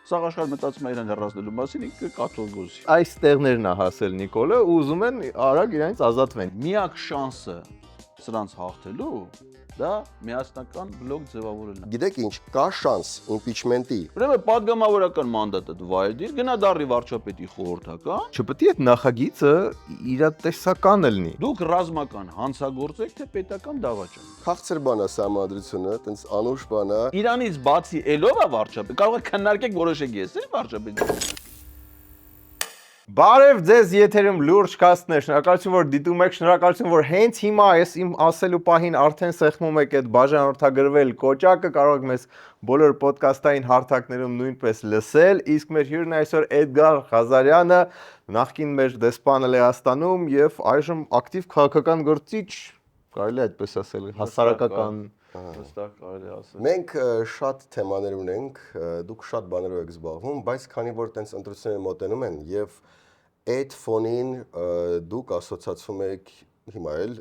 Սաղ աշխարհ մտածում է իրեն հեռացնելու մասին, ինքը կաթող գոզի։ Այս տեղներն է հասել Նիկոլը ու ուզում են արագ իրանից ազատվեն։ Միակ շանսը սրանց հաղթելու դա միասնական բլոկ ձևավորելն է։ Գիտեք ինչ, կա շանս իմպիչմենտի։ Ուրեմն պատգամավորական մանդատը վայր դիր, գնա դառի վարչապետի խորհրդական։ Չպետք է այդ նախագիծը իրատեսական լինի։ Դուք ռազմական հանցագործ եք, թե պետական դավաճան։ Քաղցր բան է սահմանադրությունը, տենց անուշ բան է։ Իրանից բացի ելով է վարչապետ, կարող եք քննարկեք որոշեք ես էլ վարչապետ։ Բարև ձեզ, եթերում լուրջ կասթն է, շնորհակալություն որ դիտում եք, շնորհակալություն որ հենց հիմա այս իմ ասելու պահին արդեն սեղմում եք այդ բաժանորդագրվել կոճակը, կարող եք մեզ բոլոր ոդկասթային հարթակներում նույնպես լսել, իսկ մեր հյուրն այսօր Էդգար Ղազարյանը, նախկին մեր դեսպանը Լեհաստանում եւ այժմ ակտիվ քաղաքական գործիչ, կարելի է այդպես ասել, հասարակական Հստակ կարելի է ասել։ Մենք շատ թեմաներ ունենք, դուք շատ բաներով եք զբաղվում, բայց քանի որ տենց ընտրությունները մոտենում են եւ այդ ֆոնին դուք ասոցացվում եք հիմա էլ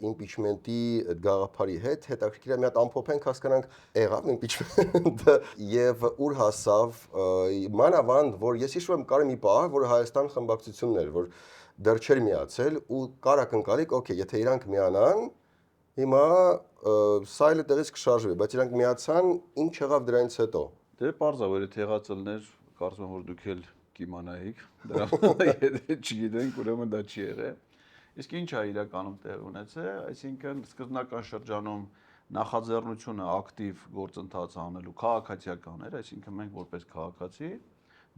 իմպիչմենտի գաղափարի հետ, հետաքրքիր է մի հատ ամփոփենք հասկանանք եղավ իմպիչմենտը եւ ուր հասավ մանավանդ որ ես հիշում եմ կարի մի պահ որ Հայաստան խմբակցությունն էր որ դեռ չէր միացել ու կարա կնկալիք օքեյ եթե իրանք միանան հիմա սայլը տեղից կշարժվի բայց իրանք միացան ինչ եղավ դրանից հետո Դե պարզ է որ եթե եղածելներ կարծում եմ որ դուք էլ կիմանայիք դրա եթե չգիտենք ուրեմն դա չի եղել Իսկ ինչ է իրականում տեղ ունեցել, այսինքն սկզբնական շրջանում նախաձեռնությունը ակտիվ գործընթաց անելու քաղաքացիական էր, այսինքն մենք որպես քաղաքացի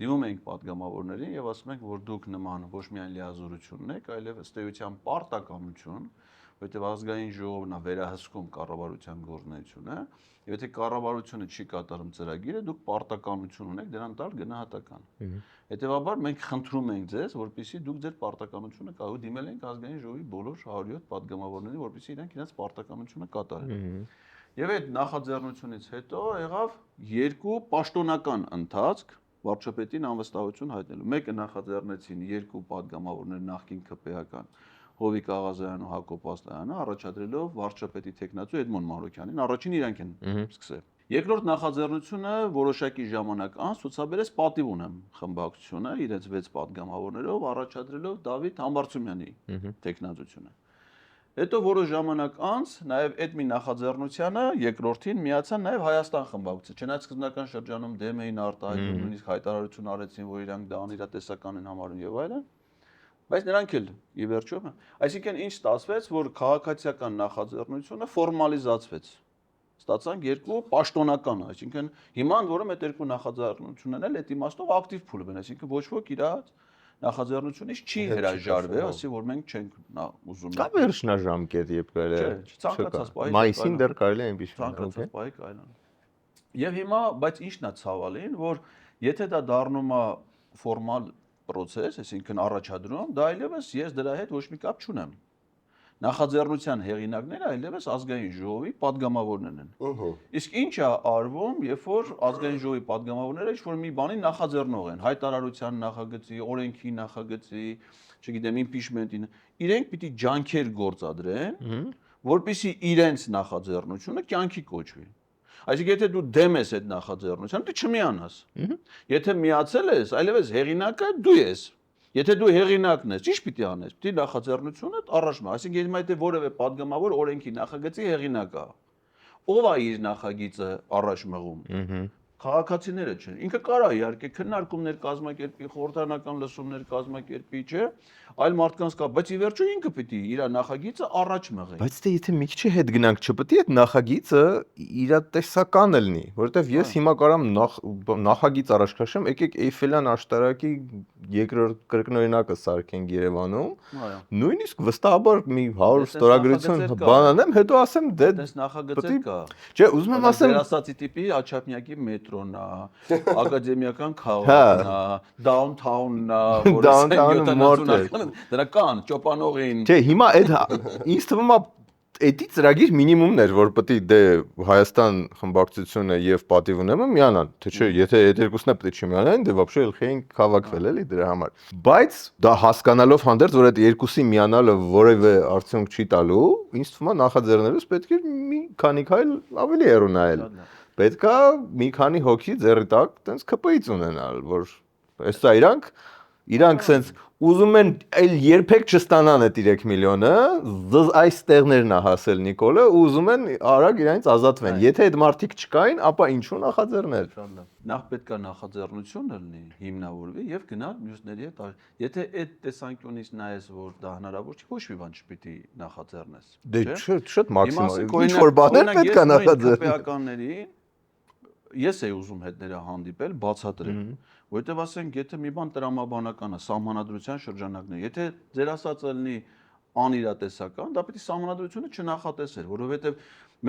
դիմում ենք падգամավորներին եւ ասում ենք, որ դուք նման ոչ միայն լիազորություն եք, այլև ըստ էության պարտականություն, որտեղ ազգային ժողովն է վերահսկում կառավարության գործունեությունը, եւ եթե կառավարությունը չի կատարում ծրագիրը, դուք պարտականություն ունեք դրան տալ գնահատական։ Հետևաբար մենք խնդրում ենք ձեզ, որպեսզի դուք ձեր պարտականությունը կարող դիմել ենք ազգային ժողովի բոլոր 107 падգամավորներին, որպեսզի իրենք իրենց պարտականությունը կատարեն։ Եվ այդ նախաձեռնությունից հետո եղավ երկու պաշտոնական ընթացք վարչապետին անվստահություն հայտնելու։ Մեկը նախաձեռնեցին երկու падգամավորներ նախկին ԿՊՀ-ական Հովիկ Աղազարյանն ու Հակոբ Ասլանյանը, առաջադրելով վարչապետի տեխնացու Էդմոն Մանուկյանին, առաջին իրանք են սկսել։ Երկրորդ նախաձեռնությունը որոշակի ժամանակ անց ցուցաբերեց պատիվ ունեմ խմբակցությունը իրենց 6 падգամավորներով առաջադրելով Դավիթ Համբարձումյանի տեխնացությունը։ Հետո որոշ ժամանակ անց նաև այդ մի նախաձեռնությանը երկրորդին միացան նաև Հայաստան խմբակցությունը։ Չնայած սկզբնական շրջանում դեմ էին արտահայտում, նույնիսկ հայտարարություն արեցին, որ իրանք դա անիրատեսական են համարում եւ այլն, բայց նրանք էլ ի վերջո, այսինքն ինչ ստացվեց, որ քաղաքացիական նախաձեռնությունը ֆորմալիզացվեց։ Ստացանք երկու պաշտոնական, այսինքն հիմա ընդ որում այդ երկու նախաձեռնություններն էլ այդ իմաստով ակտիվ փուլ են, այսինքն ոչ ոք իր նախաձեռնությունից չի հրաժարվել, ասի որ մենք չենք ուզում։ Կա վերջնաժամկետ, երբ կարելի է։ Ցանկացած պահի մայիսին դեռ կարելի է այնպես ցանկացած պահի կայլան։ Եվ հիմա, բայց ի՞նչն է ցավալին, որ եթե դա դառնում է ֆորմալ process, այսինքն առաջադրում, դա այլևս ես դրա հետ ոչ մի կապ չունեմ։ Նախաձեռնության հեղինակները այլևս ազգային ժողովի падգամավորներն են։ Իսկ ինչ է արվում, երբ որ ազգային ժողովի падգամավորները ինչ-որ մի բանի նախաձեռնող են, հայտարարության նախագծի, օրենքի նախագծի, չգիտեմ, impeachment-ի, իրենք պիտի ջանքեր գործադրեն, որպեսզի իրենց նախաձեռնությունը կյանքի կոչվի։ Այսինքն եթե դու դեմ ես այդ նախաձեռնությանը, դու չմիանաս։ Եթե միացել ես, այլևս հեղինակը դու ես։ Եթե դու հեղինակն ես, ի՞նչ պիտի անես։ Պիտի նախաձեռնությունը առաջ մա, այսինքն եթե որևէ падգամավոր օրենքի նախագծի հեղինակ է, ով է իր նախագիծը առաջ մղում։ Քաղաքացիները չեն։ Ինքը կարա իհարկե քննարկումներ կազմակերպի, խորհրդարանական լսումներ կազմակերպի, չէ, այլ մարդկանց կա, բայց ի վերջո ինքը պիտի իր նախագիծը առաջ մղի։ Բայց դե եթե մի քիչ հետ գնանք, չպետք է այդ նախագիծը իրատեսական լինի, որովհետև ես հիմա կարամ նախագիծ առաջ քաշեմ, եկեք Էյֆելյան աշտարակի երկրորդ կրկնօրինակը սարքենք Երևանում, նույնիսկ վստահաբար մի 100 ստորագրություն բանանեմ, հետո ասեմ դե դες նախագծեր կա։ Չէ, ուզում եմ ասեմ ասացի տիպի Աչափնյակի մետրոն է, ակադեմիական քաղաքն է, downtown-ն է, որը դրական ճոպանողին։ Չէ, հիմա այդ ինձ թվում է Էդի ծրագիր մինիմումն էր, որ պետք է դե Հայաստան խմբակցությունը եւ պատիվ ունեմը միանան, թե չէ, եթե այդ երկուսն է պետք է չմիանան, դե вообще էլ քաղաքվել էլի դրա համար։ Բայց դա հասկանալով հանդերձ, որ այդ երկուսի միանալը որևէ արդյունք չի տալու, ինձ թվում է նախաձեռնելուց պետք է մի քանի քայլ ավելի հեռու նայել։ պետքա մի քանի հոգի ձեռի տակ տենց ԿՊ-ից ունենալ, որ հեսա իրանք սենց ուզում են այլ երբեք չստանան այդ 3 միլիոնը, այս տեղներն է հասել Նիկոլը, ուզում են արագ իրանից ազատվեն։ Եթե այդ մարդիկ չկային, ապա ինչու նախաձեռնել։ Նախ պետք է նախաձեռնություն լինի, հիմնավորվի եւ գնալ մյուսների հետ։ Եթե այդ տեսանկյունից նայես, որ դա հնարավոր չի, ոչ մի բան չպիտի նախաձեռնես։ Դե շատ մաքսիմալ։ Ինչ որ բաներ պետք է նախաձեռնել։ Ես էի ուզում հետ նրա հանդիպել, բացատրել, որովհետև ասենք, եթե մի բան տրամաբանական է, սահմանադրության շրջանակն է, եթե ձեր ասածը լինի անիրատեսական, դա պետք է սահմանադրությունը չնախատեսել, որովհետև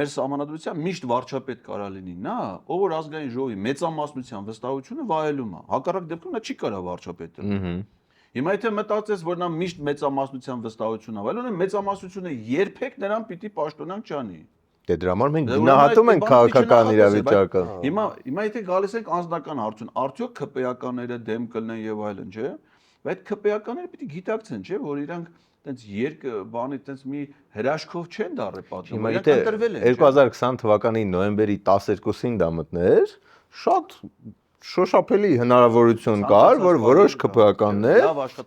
մեր սահմանադրության միշտ վարչապետ կարա լինի նա, ով որ ազգային ժողովի մեծամասնության վստահությունը վայելում է, հակառակ դեպքում նա չի կարա վարչապետ լինել։ Հիմա եթե մտածես, որ նա միշտ մեծամասնության վստահություն ավելուն է, մեծամասնությունը երբեք նրան պիտի պաշտոնանկ չանի։ Դե դրա համար մենք գնահատում ենք քաղաքական իրավիճակը։ Հիմա եթե գալիս ենք անձնական հարցուն, արդյոք ԿՊ-ականները դեմ կլինեն եւ այլն, չէ՞։ Բայց ԿՊ-ականները պիտի գիտակցեն, չէ՞, որ իրանք տենց բանի տենց մի հրաշքով չեն դառը պատժում, իրանք ընտրվել են։ 2020 թվականի նոյեմբերի 12-ին դա մտներ, շատ շոշափելի հնարավորություն կար, որ որոշ ԿՊ-ականներ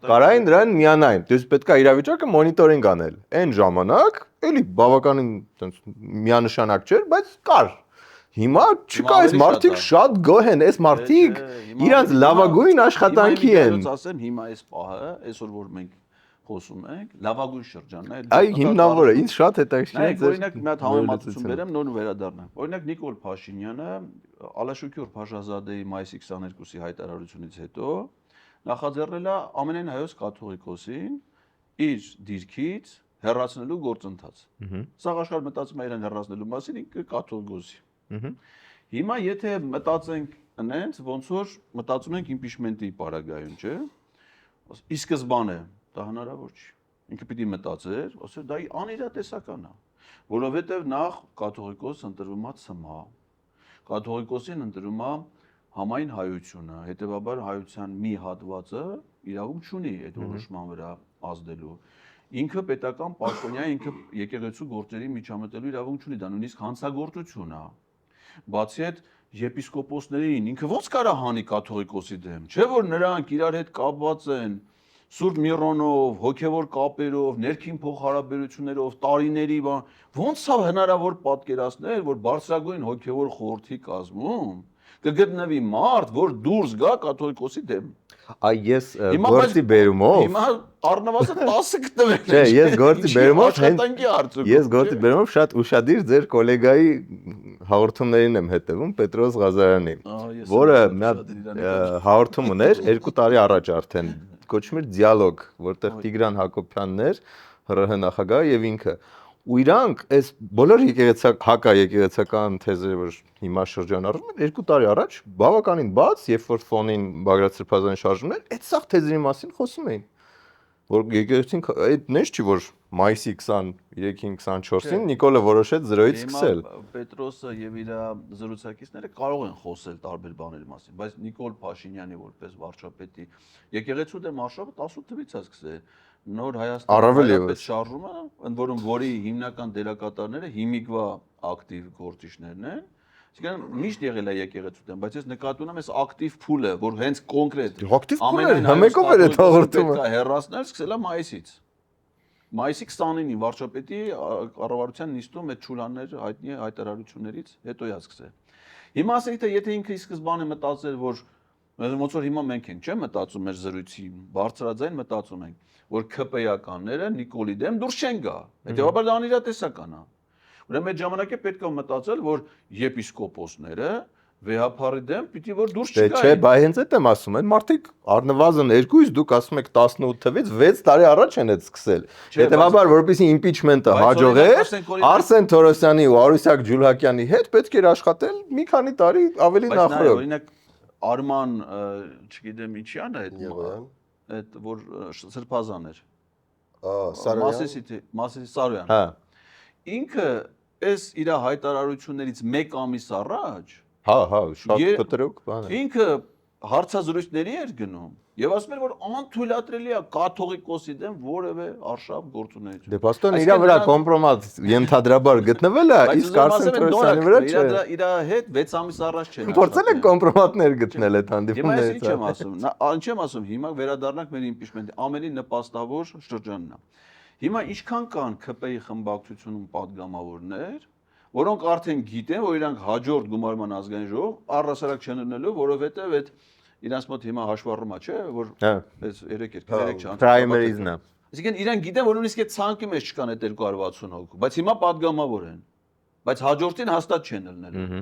կարային դրան միանային։ Դες պետք է իրավիճակը մոնիտորինգ անել։ Այն ժամանակ էլի բավականին տենց միանշանակ չէր, բայց կար։ Հիմա չկա, այս մարդիկ շատ գոհ են, այս մարդիկ իրանց լավագույն աշխատանքի են։ Հիմա ասեմ, հիմա այս պահը, այսօր որ մենք խոսում ենք, լավագույն շրջանն է։ Այ հիմնավորը, ինձ շատ հետաքրքիր է։ Օրինակ մի հատ համեմատություն բերեմ, նոր վերադառնանք։ Օրինակ Նիկոլ Փաշինյանը Ալաշուկյուր Փաշազադեի մայիսի 22-ի հայտարարությունից հետո նախաձեռնել է ամենայն հայոց կաթողիկոսին իր դիրքից հեռացնելու գործընթաց։ Սաղ աշխարհ մտածում է իրեն հեռացնելու մասին, ինքը կաթողիկոսի։ Հիմա եթե մտածենք այնց, ոնց որ մտածում ենք իմպիչմենտի պարագայում, չէ՞։ Ի սկզբանե դա հնարավոր չի։ Ինքը պիտի մտածեր, ասեր դա անիրատեսական է, որովհետև նախ կաթողիկոս ընտրվում է ՑՄՀ, կաթողիկոսին ընտրվում է համայն հայությունը, հետևաբար հայության մի հատվածը իրավունք չունի այդ որոշման վրա ազդելու։ Ինքը պետական պաշտոնյա, ինքը եկեղեցու գործերի միջամտելու իրավունք չունի, դա նույնիսկ հանցագործություն է։ Բացի այդ եպիսկոպոսներին ինքը ո՞նց կարա հանի կաթողիկոսի դեմ, չէ՞ որ նրանք իրար հետ կապված են Սուրբ Միրոնով, հոգևոր կապերով, ներքին փոխհարաբերություններով, տարիների ո՞նց է հնարավոր պատկերացնել, որ բարձրագույն հոգևոր խորհրդի կազմում կգտնվի մարդ, որ դուրս գա կաթողիկոսի դեմ։ Այ ես գործի բերումով հիմա առնվազն 10 գտնվել են։ Չէ, ես գործի բերումով աշխատանքի արդյունքում։ Ես գործի բերումով շատ ուշադիր ձեր գոլեգայի հաղորդումներին եմ հետևում Պետրոս Ղազարյանի, որը մի հաղորդում ուներ 2 տարի առաջ արդեն, կոչվում էր Դիալոգ, որտեղ Տիգրան Հակոբյանն էր, ՀՌՀ նախագահը եւ ինքը։ Ու իրանք այս բոլոր եկեղեցական թեզերը, որ հիմա շրջանառվում են 2 տարի առաջ, բավականին բաց, երբ որ ֆոնին Բագրատ Սրբազանի շարժումն էր, այդ սաղ թեզերի մասին խոսում էին։ Որ եկեղեցին այդ նես չի, որ մայիսի 23-ին 24-ին Նիկոլը որոշեց 0-ից սկսել։ Պետրոսը եւ իր զրուցակիցները կարող են խոսել տարբեր բաների մասին, բայց Նիկոլ Փաշինյանի որպես վարչապետի եկեղեցու դեմ արշավը 18 թվականից է սկսել։ Նոր Հայաստանի շարժումը, ընդ որում որի հիմնական դերակատարները հիմիկվա ակտիվ գործիչներն են, այսինքն միշտ եղել է եկեղեցու դեմ, բայց ես նկատի ունեմ այս ակտիվ փուլը, որ հենց կոնկրետ համեկով էր այդ հաղորդումը։ Պետք է հեռացնել, սկսել է մայիսից։ Մայիսի 29-ին վարչապետի կառավարության նիստում այդ ճուլանները հայտնի հայտարարություններից հետո է սկսել։ Հիմա ասենք թե եթե ինքը ի սկզբանե մտածել, որ ոնց որ հիմա մենք ենք, չէ՞, մտածում մեր զրույցի բարձրաձայն մտածում ենք, որ ԿՊ-ականները Նիկոլի դեմ դուրս չեն գա։ Հետևաբար դա անիրատեսական է։ Ուրեմն այդ ժամանակ է պետք է մտածել, որ եպիսկոպոսները վեհապարի դեմ պիտի որ դուրս չգային։ Չէ, բայ հենց այդ եմ ասում, այն մարդիկ առնվազն 2-ից դուք ասում եք 18 թվից 6 տարի առաջ են այդ սկսել։ Հետևաբար որպեսզի իմպիչմենտը հաջողեր, Արսեն Թորոսյանի ու Արուսյակ Ջուլհակյանի հետ պետք էր աշխատել մի քանի տարի ավելի նախորդ։ Օրինակ Արման, չգիտեմ ինչի՞ան է այդ որ Սրբազան էր։ Մասիսի Սարոյան։ Հա։ Ինքը այս իր հայտարարություններից 1 ամիս առաջ Հա, շատ կտրուկ բան է։ Ինքը հարցազրույցների էր գնում եւ ասում էր որ անթույլատրելի է կաթողիկոսի դեմ որևէ արշավ գործունեություն։ Դե պաստորն իր վրա կոմպրոմատ ենթադրաբար գտնվել է, իսկ Արսեն Տրոսյանի վրա չէ։ Իր հետ 6 ամիս առաջ չէ։ Փորձել են կոմպրոմատներ գտնել այդ Հիմա ես ինչ հանդիպումներից։ եմ ասում, ինչ եմ ասում, հիմա վերադառնանք մեր իմպիչմենտի ամենի նպաստավոր շրջանն է։ Հիմա ինչքան կան ԿՊ-ի խմբակցությունում падգամավորներ, որոնք արդեն գիտեն, որ իրանք հաջորդ գումարման ազգային ժողով առհասարակ չեն ունենալու, որովհետև այդ իրանց մոտ հիմա հաշվառումա չէ, որ այս 3 չան։ Պրայմերիզն է։ Այսինքն իրանք գիտեն, որ նույնիսկ այդ ցանկի մեջ չկան այդ 260 հոգու, բայց հիմա падգամավոր են։ Բայց հաջորդին հաստատ չեն ելնելու։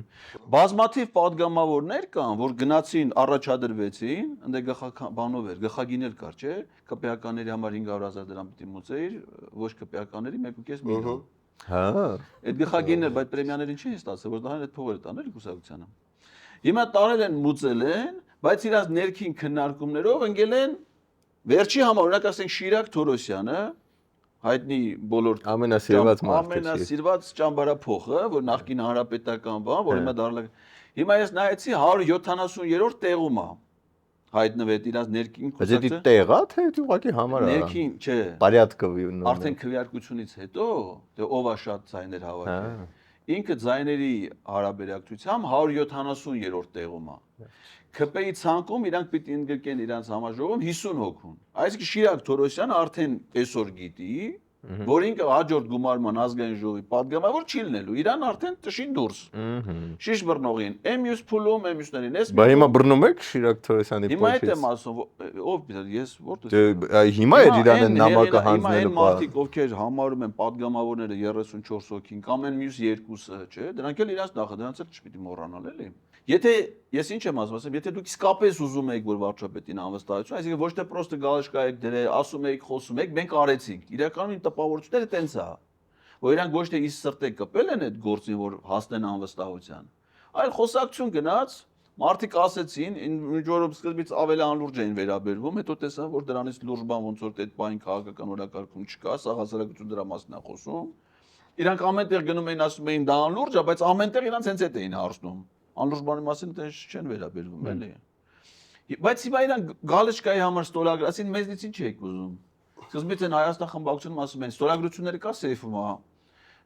Բազմաթիվ падգամավորներ կան, որ գնացին, առաջադրվեցին, ընդ գլխաբանով էր, գլխագիներ կար, չէ՞, ԿՊ-ականների համար 500,000 դրամ պիտի մուծեիր, ոչ ԿՊ-ականների 1.5 միլիոն։ Հա։ Այդ գլխագիներ, բայց պրեմիաներին չի ստացել, որ դահան այդ փողերը տանել կուսակցությանը։ Հիմա տարել են, մուծել են, բայց իրաց ներքին քննարկումներով ընկել են վերջի համար, օրինակ ասենք Շիրակ Թորոսյանը, հայտնի բոլոր ամենասիրված մարդը։ ամենասիրված ճամբարափոխը, որ նախկին հանրապետական բան, որ հիմա դառնալ։ Հիմա ես նայեցի 170-րդ տեղում է հայտնվեց իրաց ներքին կուսակցը։ Բայց դա տեղա թե ուղղակի համար է։ Ներքին, չէ։ Բարյատկովի։ Արդեն քվեարկությունից հետո, դե ով է շատ ձայներ հավաքել։ Ինքը ձայների հարաբերակցությամբ 170-րդ տեղում է։ ԿՊ-ի ցանկում իրանք պիտի ընդգրկեն իրանց համաժողովում 50 հոգուն։ Այսինքն Շիրակ Թորոսյանը արդեն այսօր գիտի, որ ինքը հաջորդ գումարման ազգային ժողովի падգամավոր չի լինելու, իրան արդեն տշի դուրս։ Շիշ բռնողին, մյուս փուլում, մյուսներին, ես։ Բա հիմա բռնում եք Շիրակ Թորոսյանի Հիմա փոխից։ այդ եմ ասում, ով ես որտե՞ղ։ Դե հիմա է իրան են նամակը հանձնելու։ Հիմա այն մարդիկ, ովքեր համարում են падգամավորները 34 հոգին կամ այն մյուս երկուսը, չէ՞, դրանք էլ իրաց նախ դրանց էլ չպիտի մոռանալ էլի։ Եթե ես ինչ եմ ասում, եթե դուք իսկապես ուզում եք, որ վարչապետին անվստահություն, այսինքն ոչ թե պրոստը գալաշկա եք դրել, ասում եք, խոսում եք, մենք արեցինք։ Իրականում իմ տպավորությունները տենց է, որ իրանք ոչ թե իսկ սրտե կպել են այդ գործին, որ հասնեն անվստահության, այլ խոսակցություն գնաց, մարդիկ ասեցին, ինչ որ սկզբից ավելի անլուրջ էին վերաբերվում, հետո տեսան, որ դրանից լուրջ բան ոնց որ այդ բային քաղաքական օրակարգում չկա, սա հասարակություն դրա մասն է խոսում։ Իրանք ամենտեղ գնում էին ասում էին դա անլուրջ է, բայց ամենտեղ իրանք հենց այդ էին հարցնում։ Անլուրջ բանի մասին դες չեն վերաբերվում, էլի։ Բայց հիմա իրանք գալեշկայի համար ստորագրել, ասին մեզնից ինչ եք ուզում։ Սկզբից են Հայաստան խմբակցությունում ասում են ստորագրությունները կա սեյֆում, հա։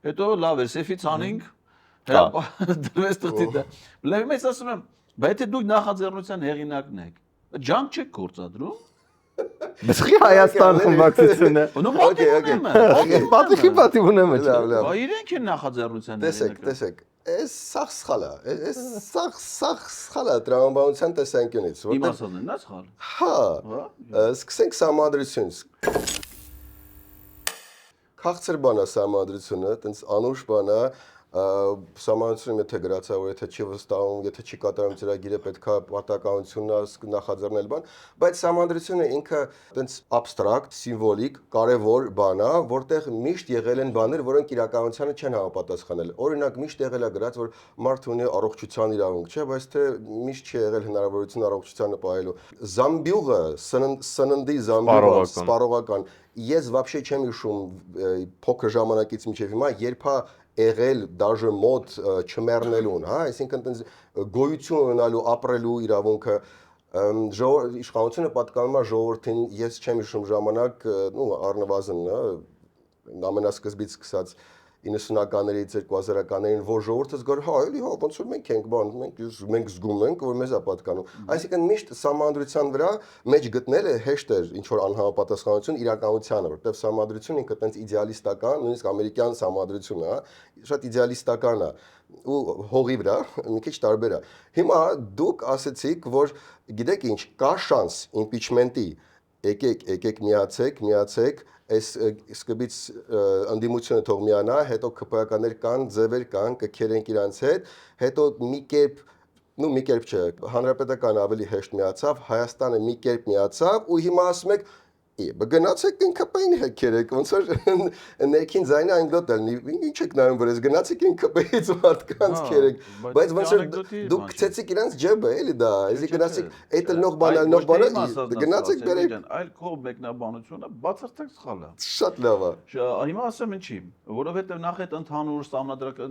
Հետո լավ է, սեյֆից անենք, դրվեց տղտի դա։ Լավ ես ասում եմ, բայց եթե դուք նախաձեռնության հեղինակն եք, ջանք չեք գործադրում։ Բայց խի Հայաստան խմբակցությունը։ Պատիվ պատիվ ունեմ։ Բա իրենք են նախաձեռնության հեղինակը։ Տեսեք, այս սաղ սխալ է, այս սաղ սխալ է տրամաբանության տեսանկյունից, որտեղ Իմ ասածն է, նա սխալ։ Հա, սկսենք սահմանադրությունից։ Քաղցր բան է սահմանադրությունը, տենց անուշ բան է, սահմանադրությունը եթե գրացա, որ եթե չի վստահում, եթե չի կատարում ծրագիրը պետք է պարտականությունն նախաձեռնել բան, բայց սահմանադրությունը ինքը տենց abstract, սիմվոլիկ, կարևոր բան է, որտեղ միշտ եղել են բաներ, որոնք իրականությանը չեն համապատասխանել։ Օրինակ միշտ եղել է գրած, որ մարդ ունի առողջության իրավունք, չէ, բայց թե միշտ չի եղել հնարավորություն առողջությանը պահելու։ Զամբյուղը, սննդի զամբյուղը, սպառողական, ես вообще չեմ հիշում փոքր ժամանակից մինչև հիմա, երբ եղել դաժե մոտ չմեռնելուն, հա, այսինքն տենց գոյություն ունենալու, ապրելու իրավունքը իշխանությունը պատկանում է ժողովրդին, ես չեմ հիշում ժամանակ, նո առնվազն, ամենասկզբից սկսած 90-ականներից 2000-ականներին, որ ժողովուրդը զգար, հա, էլի, հա, ոնց որ մենք ենք, բան, մենք զգում ենք, որ մեզ է պատկանում։ Այսինքն միշտ սահմանադրության վրա մեջ գտնելը հեշտ էր ինչ որ անհամապատասխանություն իրականությանը, որտեղ սահմանադրությունը ինքը տենց իդեալիստական, նույնիսկ ամերիկյան սահմանադրությունը, հա, շատ իդեալիստական է ու հողի վրա մի քիչ տարբեր է։ Հիմա դուք ասեցիք, որ գիտեք ինչ, կա շանս իմպիչմենտի, եկեք միացեք այս սկզբից ընդդիմությունը թող միանա, հետո ԿՊ-ականներ կան, ձևեր կան, կքերենք իրանց հետ, հետո մի կերպ չէ, հանրապետականը ավելի հեշտ միացավ, Հայաստանը մի կերպ միացավ ու հիմա ասում եք Գնացեք ինքնապային հեքերեք, ոնց որ ներքին ձայնը այնգոտ էլ ինչ եք նայում վրես, գնացեք ինքնապայից մարդկանց քերեք, բայց ոնց որ դուք գցեցիք իրանց ջեբը, էլի դա, էսի գնացեք, այդ էլ նող բանը, գնացեք բերեք, այլ քո մեկնաբանությունը բացարձակ սխալ է։ Շատ լավ է։ Հիմա ասեմ ինչի, որովհետև նախ այդ ընդհանուր սահմանադրական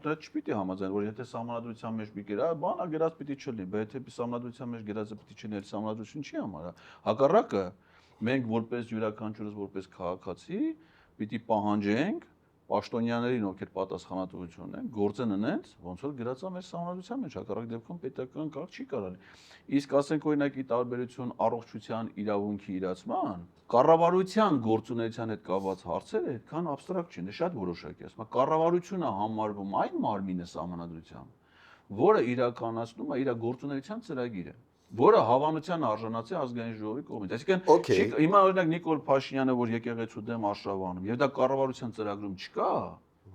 դա չպիտի համաձայն, որ եթե սահմանադրության մեջ մի գերա, բանը գրած պիտի չլինի, բայց եթե սահմանադրության մեջ գրածը պիտի չլինի, սահմանադրություն չի համար, հակառակը մենք որպես յուրաքանչյուրս որպես քաղաքացի պիտի պահանջենք պաշտոնյաներին, ովքեր պատասխանատվություն ունեն, գործեն անենց, ոնց որ գրած է մեր սահմանադրության մեջ, հակառակ դեպքում պետական կարգ չի կարելի։ Իսկ ասենք օրինակ ի տարբերություն առողջության իրավունքի իրացման, կառավարության գործունեության հետ կապված հարցերը այդքան абստրակտ չեն, շատ որոշակի է։ Ասում կառավարությունը համարվում այն մարմինը սահմանադրությամբ, որը իրականացնում է իր գործունեության ծրագիրը, որը հավանության արժանացի ազգային ժողովի կողմից։ Այսինքն հիմա օրինակ Նիկոլ Փաշինյանը, որ եկեղեցու դեմ արշավանում, եւ դա կառավարության ծրագրում չկա,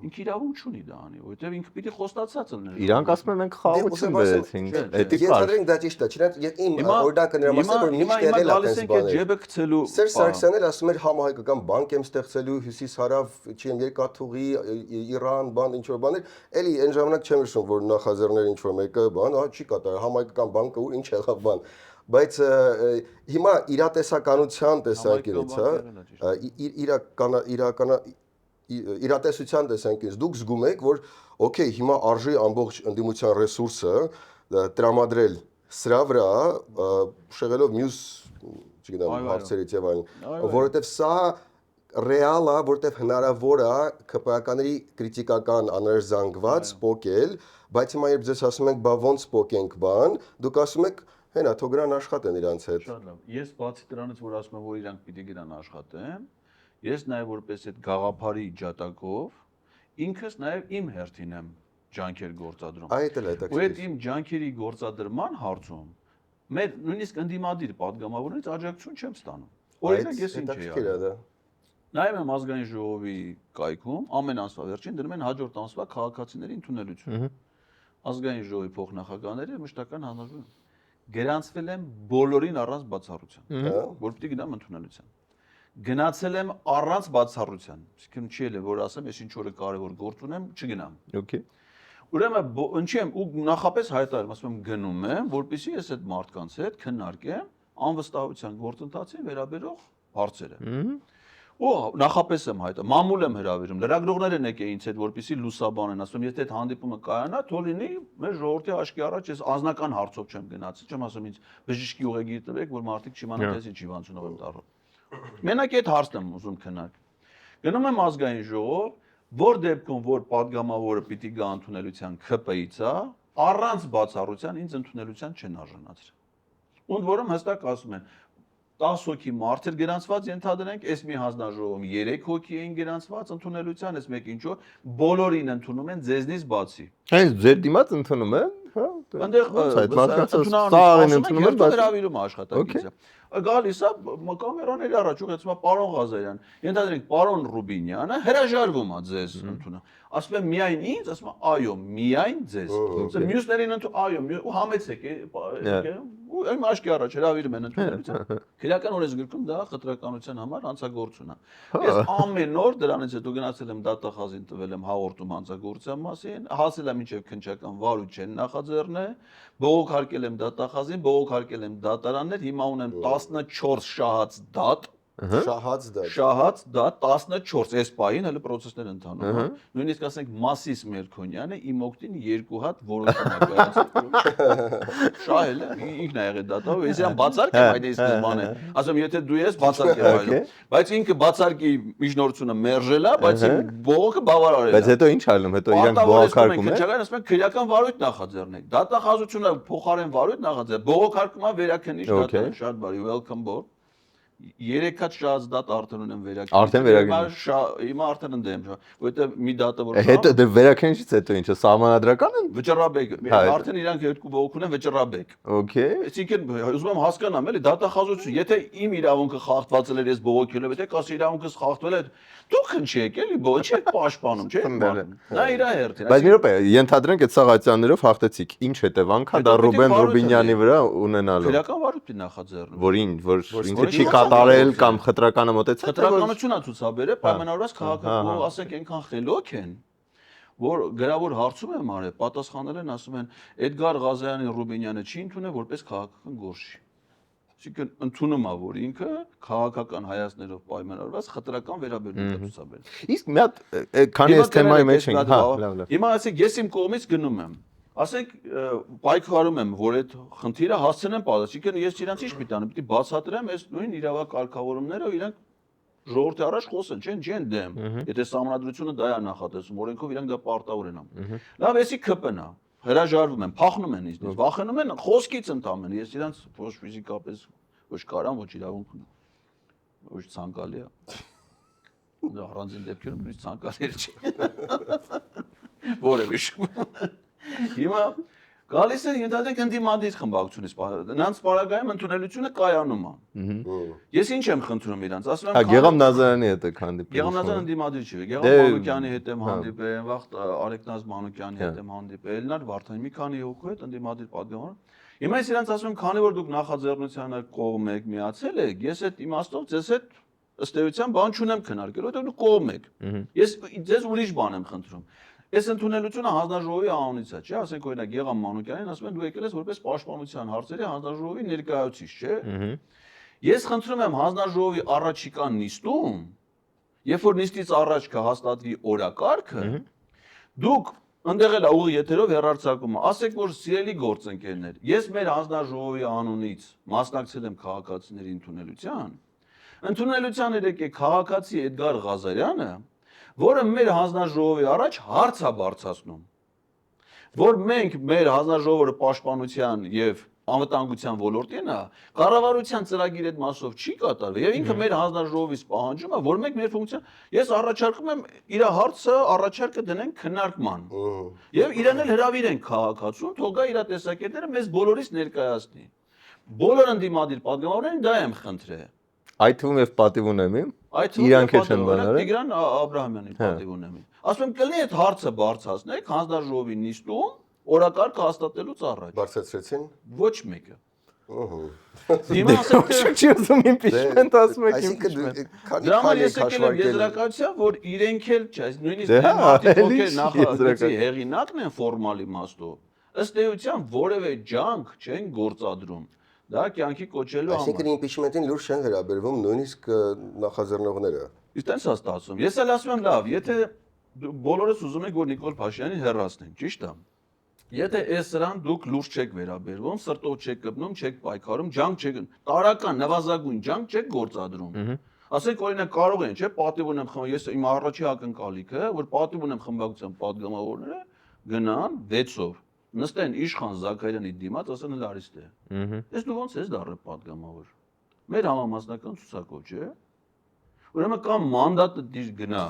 ինքը իրավունք չունի դա անի, որովհետեւ ինքը պիտի խոստացած լինի։ Իրանք ասում են մենք խաղաղություն բերեցինք, էդի կար։ Եթե դա ճիշտ է, չնայած իմ օրինակը նրա մասին որ միշտ եղել է այդպես բաներ։ Ջեբը գցելու Սերժ Սարգսյանն էլ ասում էր համահայկական բանկ եմ ստեղծելու հյուսիս-հարավ, չեմ երկաթուղի, Իրան, բան ինչ որ բաներ, էլի այն ժամանակ չեմ հիշում որ նախաձեռներ ինչ որ մեկը բան, չի կատարել համահայկական բանկը ու ինչ եղավ բան։ Բայց հիմա իրատեսականության տեսակետից, իրատեսության տեսանկյունից դուք զգում եք, որ օքեյ, հիմա արժի ամբողջ ընդդիմության ռեսուրսը տրամադրել սրա վրա, շեղելով մյուս, չգիտեմ, հարցերից եւ այլն, որովհետեւ սա ռեալ է, որովհետեւ հնարավոր է ԿՊԱ-ների քրիտիկական աներզանգված փոկել, բայց հիմա երբ ձեզ ասում ենք, բա ոնց փոկենք բան, դուք ասում եք, հենա, թող գրան աշխատեն իրանց հետ։ Շատ լավ։ Ես բացի դրանից, որ ասում եմ, որ իրանք պիտի գրան աշխատեն, ես նաև որպես այդ գաղափարի ջատագով ինքս նաև իմ հերթին եմ ջանքեր գործադրում։ Այդ էլ է դա։ Ու այդ իմ ջանքերի գործադրման հարցում մեր նույնիսկ ընդդիմադիր падգամավորներից աջակցություն չեմ ստանում։ Օրինակ ես ինչ եի արել։ Նայում եմ ազգային ժողովի կայքում ամեն ամսվա վերջին դնում են հաջորդ ամսվա քաղաքացիների ընդունելություն։ Ազգային ժողովի փոխնախագահները մշտական հանրություն գրանցվել եմ բոլորին առանց բացառության, որ պիտի գնամ ընդունելության։ Գնացել եմ առանց բացառության, այսինքն չի ելը որ ասեմ, ես ինչ որը կարևոր գործ ունեմ, չգնամ։ Okay։ Ուրեմն ինչի եմ ու նախապես հայտարարում, ասում եմ գնում եմ, որպեսզի ես այդ մարդկանց հետ քննարկեմ անվստահության գործընթացին վերաբերող հարցերը։ Ու նախապես եմ հայտարարում, մամուլ եմ հրավիրում, լրագրողներ են եկել ինձ հետ, որպեսզի լուսաբանեն, ասում եմ, եթե այդ հանդիպումը կայանա, թող լինի մեր ժողովրդի աչքի առաջ, ես անձնական հարցով չեմ գնացել, չեմ ասում ինձ բժշկի ուղեգիր տվեք, որ մարդիկ չիմանան ես ինչ հիվանդությունով եմ տառում։ Մենակ այդ հարցն եմ ուզում քննարկել։ Գնում եմ ազգային ժողով, որ դեպքում որ падգամավորը պիտի գա ընդունելության ԿՊ-ից է, առանց բացառության ինձ ընդունելության չեն արժանացրել։ Ոնց որում հստակ ասում են 10 հոգի մարդեր գրանցված ենթադրենք, այս մի հանձնաժողովում 3 հոգի էին գրանցված ընդունելության, այս մեկ ինչու բոլորին ընդունում են ձեզնից բացի։ Հենց ձեր դիմաց ընդունում են, հա։ Այնտեղ մարդկանց ընդունում են, բայց հրավիրում աշխատակիցը։ Գալիս է կամերաների առաջ ուղեցում է պարոն Ղազարյան, ենթադրենք պարոն Ռուբինյանը հրաժարվում է ձեզ ընդունել։ Ասում եմ միայն ինձ, ասում եմ այո, միայն ձեզ։ Մյուսներին այո, ու համեցեք, ու իմ աչքի առաջ հրավիրում են ընդունելության։ Քրեական օրենսգրքում դա խտրականության համար հանցագործություն է։ Ես ամեն օր դրանից հետո գնացել եմ դատախազին տվել եմ հաղորդում հանցագործության մասին, հասել եմ մինչև քննչական վարույթ չեն նախաձեռնել, բողոքարկել եմ դատախազին, բողոքարկել եմ դատարաններ, հիմա ունեմ 14 շահած դատ, շահած դատ 14, այս պահին հələ process-ներ ընթանում են։ Նույնիսկ ասենք Մասիս Մերքոնյանը իմ օգտին 2 հատ որոշում է կայացել։ Շահել է, ինքն է եղել դատով, ես իրան բացարկեմ այդ ի սկզբանե։ Ասում եթե դու ես բացարկեմ այլոք։ Բայց ինքը բացարկի միջնորդությունը մերժել է, բայց բողոքը բավարարել է։ Բայց հետո ինչ անում, հետո իրանք բողոքարկում են։ Քննչական ասում են քրեական վարույթ նախաձեռնեք։ Դատախազությունը փոխարեն վարույթ նախաձեռ, բողոքարկում է վերաքննիչ դատարան, շատ բարի, welcome board։ 3 հատ շահած դատ արդեն ունեմ վերակենդի։ Արդեն վերակենդի։ Հիմա արդեն ընդեմ, որովհետեւ մի դատը որ հետո դե վերակենդից հետո ինչը սահմանադրական են։ Վճռաբեկ։ Արդեն իրանք երկու բողոք ունեն վճռաբեկ։ Okay։ Այսինքն ուզում եմ հասկանամ, էլի դատախազություն, եթե իմ իրավունքը խախտված էր ես բողոքելով, եթե կասի իրավունքս խախտվել է, դուք քնչեք, էլի, ոչ եք պաշտպանում, չէ՞։ Նա իր հերթին։ Բայց մի րոպե, ենթադրենք այդ սաղաթյաններով հաղթեցիք։ Ինչ հետևանք է դա Ռուբեն Ռուբինյանի վրա ունենալու։ Քրեական վարույթ նախաձեռնում։ Որին, որ ինքը չի կատարել կամ խտրականը մոտեցել։ Խտրականությունն է ցուցաբերել, պայմանավորված քաղաքական, ասենք այնքան խելոք են, որ գրավոր հարցում եմ արել, պատասխանել են, ասում են Էդգար Ղազարյանի Ռուբինյանը չի ընդունել որպես քաղաքական գործիչ։ Այսինքն ընդունում է, որ ինքը քաղաքական հայացքներով պայմանավորված խտրական վերաբերմունք է ցուցաբերել։ Իսկ մի հատ քանի այս թեմայի մեջ ենք, լավ։ Հիմա ասենք ես իմ կողմից գնում եմ։ Ասենք պայքարում եմ, որ այդ խնդիրը հասցնեմ պատասխան։ Այսինքն ես իրանց ինչ պիտի անեմ, պիտի բացատրեմ այս նույն իրավակարգավորումները, իրանք ժողովրդի առաջ խոսեն, չեն դեմ։ Եթե սահմանադրությունը դա է նախատեսում, օրենքով իրանք դա պարտավոր են անում։ Լավ, էսի ԿՊ-ն է, հրաժարվում են, փախնում են ինձ, վախենում են խոսքից ընդամեն։ Ես իրանց ոչ ֆիզիկապես ոչ կարամ, ոչ իրավունք ոչ ցանկալի է։ Դա առանձին դեպքերում նույնիսկ ցանկալի չի։ Որևէ շփում։ Հիմա գալիս է ընդհանրեն ընդդիմադիր խմբակցությունից, նրանց պարագայում ընդունելությունը կայանում է։ Ես ինչ եմ խնդրում իրանց, ասում եմ Գեգամ Նազարյանի հետ եք հանդիպել։ Գեգամ Նազարյանը ընդդիմադիր չի, Գեգամ Մանուկյանի հետ եմ հանդիպել, վաղ Արեգնազ Մանուկյանի հետ եմ հանդիպել, Էլնար Վարդանի մի քանի հոգու հետ ընդդիմադիր պատգամավոր։ Հիմա ես իրանց ասում եմ, քանի որ դուք նախաձեռնությանը կողմ եք, միացել եք, ես այդ իմաստով ձեզ հետ ըստ էության բան չունեմ քննարկել, որովհետև դուք կողմ եք։ Ես ձեզ ուրիշ բան եմ խնդրում։ Այս ընդունելությունը հանձնաժողովի անունից է, չէ՞, ասենք օրինակ Գեգամ Մանուկյանին ասում են դու եկել ես որպես պաշտպանության հարցերի հանձնաժողովի ներկայացուցիչ, չէ՞։ Ես խնդրում եմ հանձնաժողովի առաջիկա նիստում, երբ որ նիստից առաջ կհաստատվի օրակարգը, դուք ընդեղ էլ ուղիղ եթերով հեռարձակումը, ասեք որ սիրելի գործընկերներ, ես մեր հանձնաժողովի անունից մասնակցել եմ քաղաքացիների ընդունելության եկեք քաղաքացի Էդգար Ղազարյանը, որը մեր հանձնաժողովի առաջ հարց է բարձրացնում, որ մենք մեր հանձնաժողովը պաշտպանության եւ անվտանգության ոլորտին է, կառավարության ծրագիր այդ մասով չի կատարվել եւ ինքը մեր հանձնաժողովից պահանջում է, որ մենք մեր ֆունկցիա ես առաջարկում եմ իր հարցը առաջարկը դնենք քննարկման եւ իրեն էլ հրավիրենք քաղաքացուն, թող գա իր տեսակետները մեզ բոլորից ներկայացնի։ Բոլոր ընդդիմադիր պատգամավորներին դա եմ խնդրել։ Այդ թվում եւ պատիվ ունեմ իմ։ Իրանք էլ չեն բաները։ Տիգրան Աբրահամյանի պատիվ ունեմ։ Ասում եմ կլինի այդ հարցը բարձրացնեք հանձնաժողովի նիստում օրակարգը հաստատելուց առաջ։ Բարձրացրեցին։ Ոչ մեկը։ Հիմա ասենք չի ուզում impeachment ասում եք impeachment։ Դրա համար ես եկել եմ եզրակացության, որ իրենք էլ չէ, նույնիսկ մարդիկ ովքեր նախագծի հեղինակն են ֆորմալ իմաստով, ըստ էության որևէ ջանք չեն գործադրում։ Դա կյանքի կոչելու համար։ Այսինքն impeachment-ին լուրջ չեն վերաբերվում նույնիսկ նախաձեռնողները։ Իսկ տենց է ստացվում։ Ես էլ ասում եմ լավ, եթե բոլորս ուզում եք որ Նիկոլ Փաշինյանին հեռացնենք, ճիշտ է։ Եթե այս սրան դուք լուրջ չեք վերաբերվում, սրտով չեք կպնում, չեք պայքարում, ջանք չեք, տարական նվազագույն ջանք չեք գործադրում։ Ասենք օրինակ կարող են, չէ՞, պատիվ ունեմ խմբակցության, ես իմ առաջի ակնկալիքը, որ պատիվ ունեմ խմբակցության պատգամավորները գնան 6-ով նստեն Իշխան Զաքարյանի դիմաց, ասեն լարիստ է։ Ես դու ոնց ես դառը պատգամավոր։ Մեր համամասնական ցուցակով, չէ՞։ Ուրեմն կամ մանդատը դիր գնա,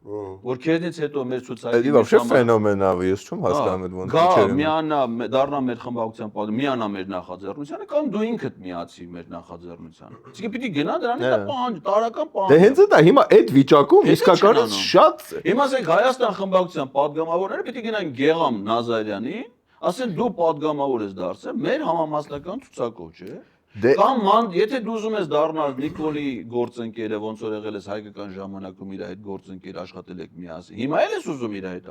որ քեզնից հետո մեր ցուցակի Դա вообще ֆենոմեն է, ես չեմ հասկանում այդ ոնց չէ։ Միանա, դառնա մեր խմբակցության պատգամավոր, միանա մեր նախաձեռնությանը կամ դու ինքդ միացի մեր նախաձեռնությանը։ Իսկ պիտի գնա դրանից դա պահանջ, տարական պահանջ։ Դե հենց դա հիմա այդ վիճակում իսկականից շատ Հիմա ասենք Հայաստան խմբակցության պատգամավորները պիտի գնան Գեգամ Նազարյանի, ասեն դու պատգամավոր ես դարձել մեր համամասնական ցուցակով, չէ՞։ Կամ եթե դու ուզում ես դառնալ Նիկոլի գործընկերը, ոնց որ եղել ես հայկական ժամանակում իր այդ գործընկերը աշխատել եք միասին։ Հիմա էլ ես ուզում իր հետ։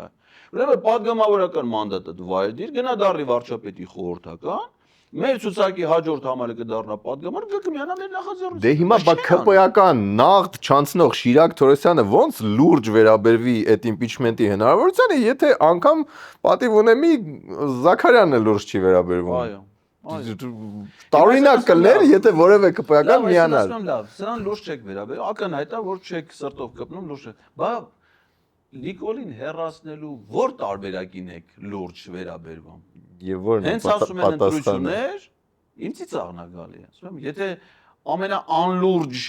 Ուրեմն պատգամավորական մանդատը դու վայրդիր, գնա դառնի վարչապետի խորհրդական, մեր ցուցակի հաջորդ համարը կդառնա պատգամավոր, կմիանա մեր նախաձեռնությունը։ Դե հիմա բա ԿՊ-ական նաղդ չանցնող Շիրակ Թորոսյանը ոնց լուրջ վերաբերվի այդ impeachment-ի հնարավորությանը, եթե անգամ պատիվ ունեմի Զաքարյանը լուրջ չի վերաբերվում։ Այո։ Տարօրինակ կլներ, եթե որևէ ԿՊ-ական միանար։ Լավ, սրան լուրջ չեք վերաբերում, ակնհայտ է, որ չեք սրտով կպնում, լուրջ չեք։ Բա Նիկոլին հեռացնելու որ տարբերակին եք լուրջ վերաբերվում։ Եվ որն է հենց ասում են ընտրություններ, ինձից աղնագալի է։ Ասում եմ, եթե ամենաանլուրջ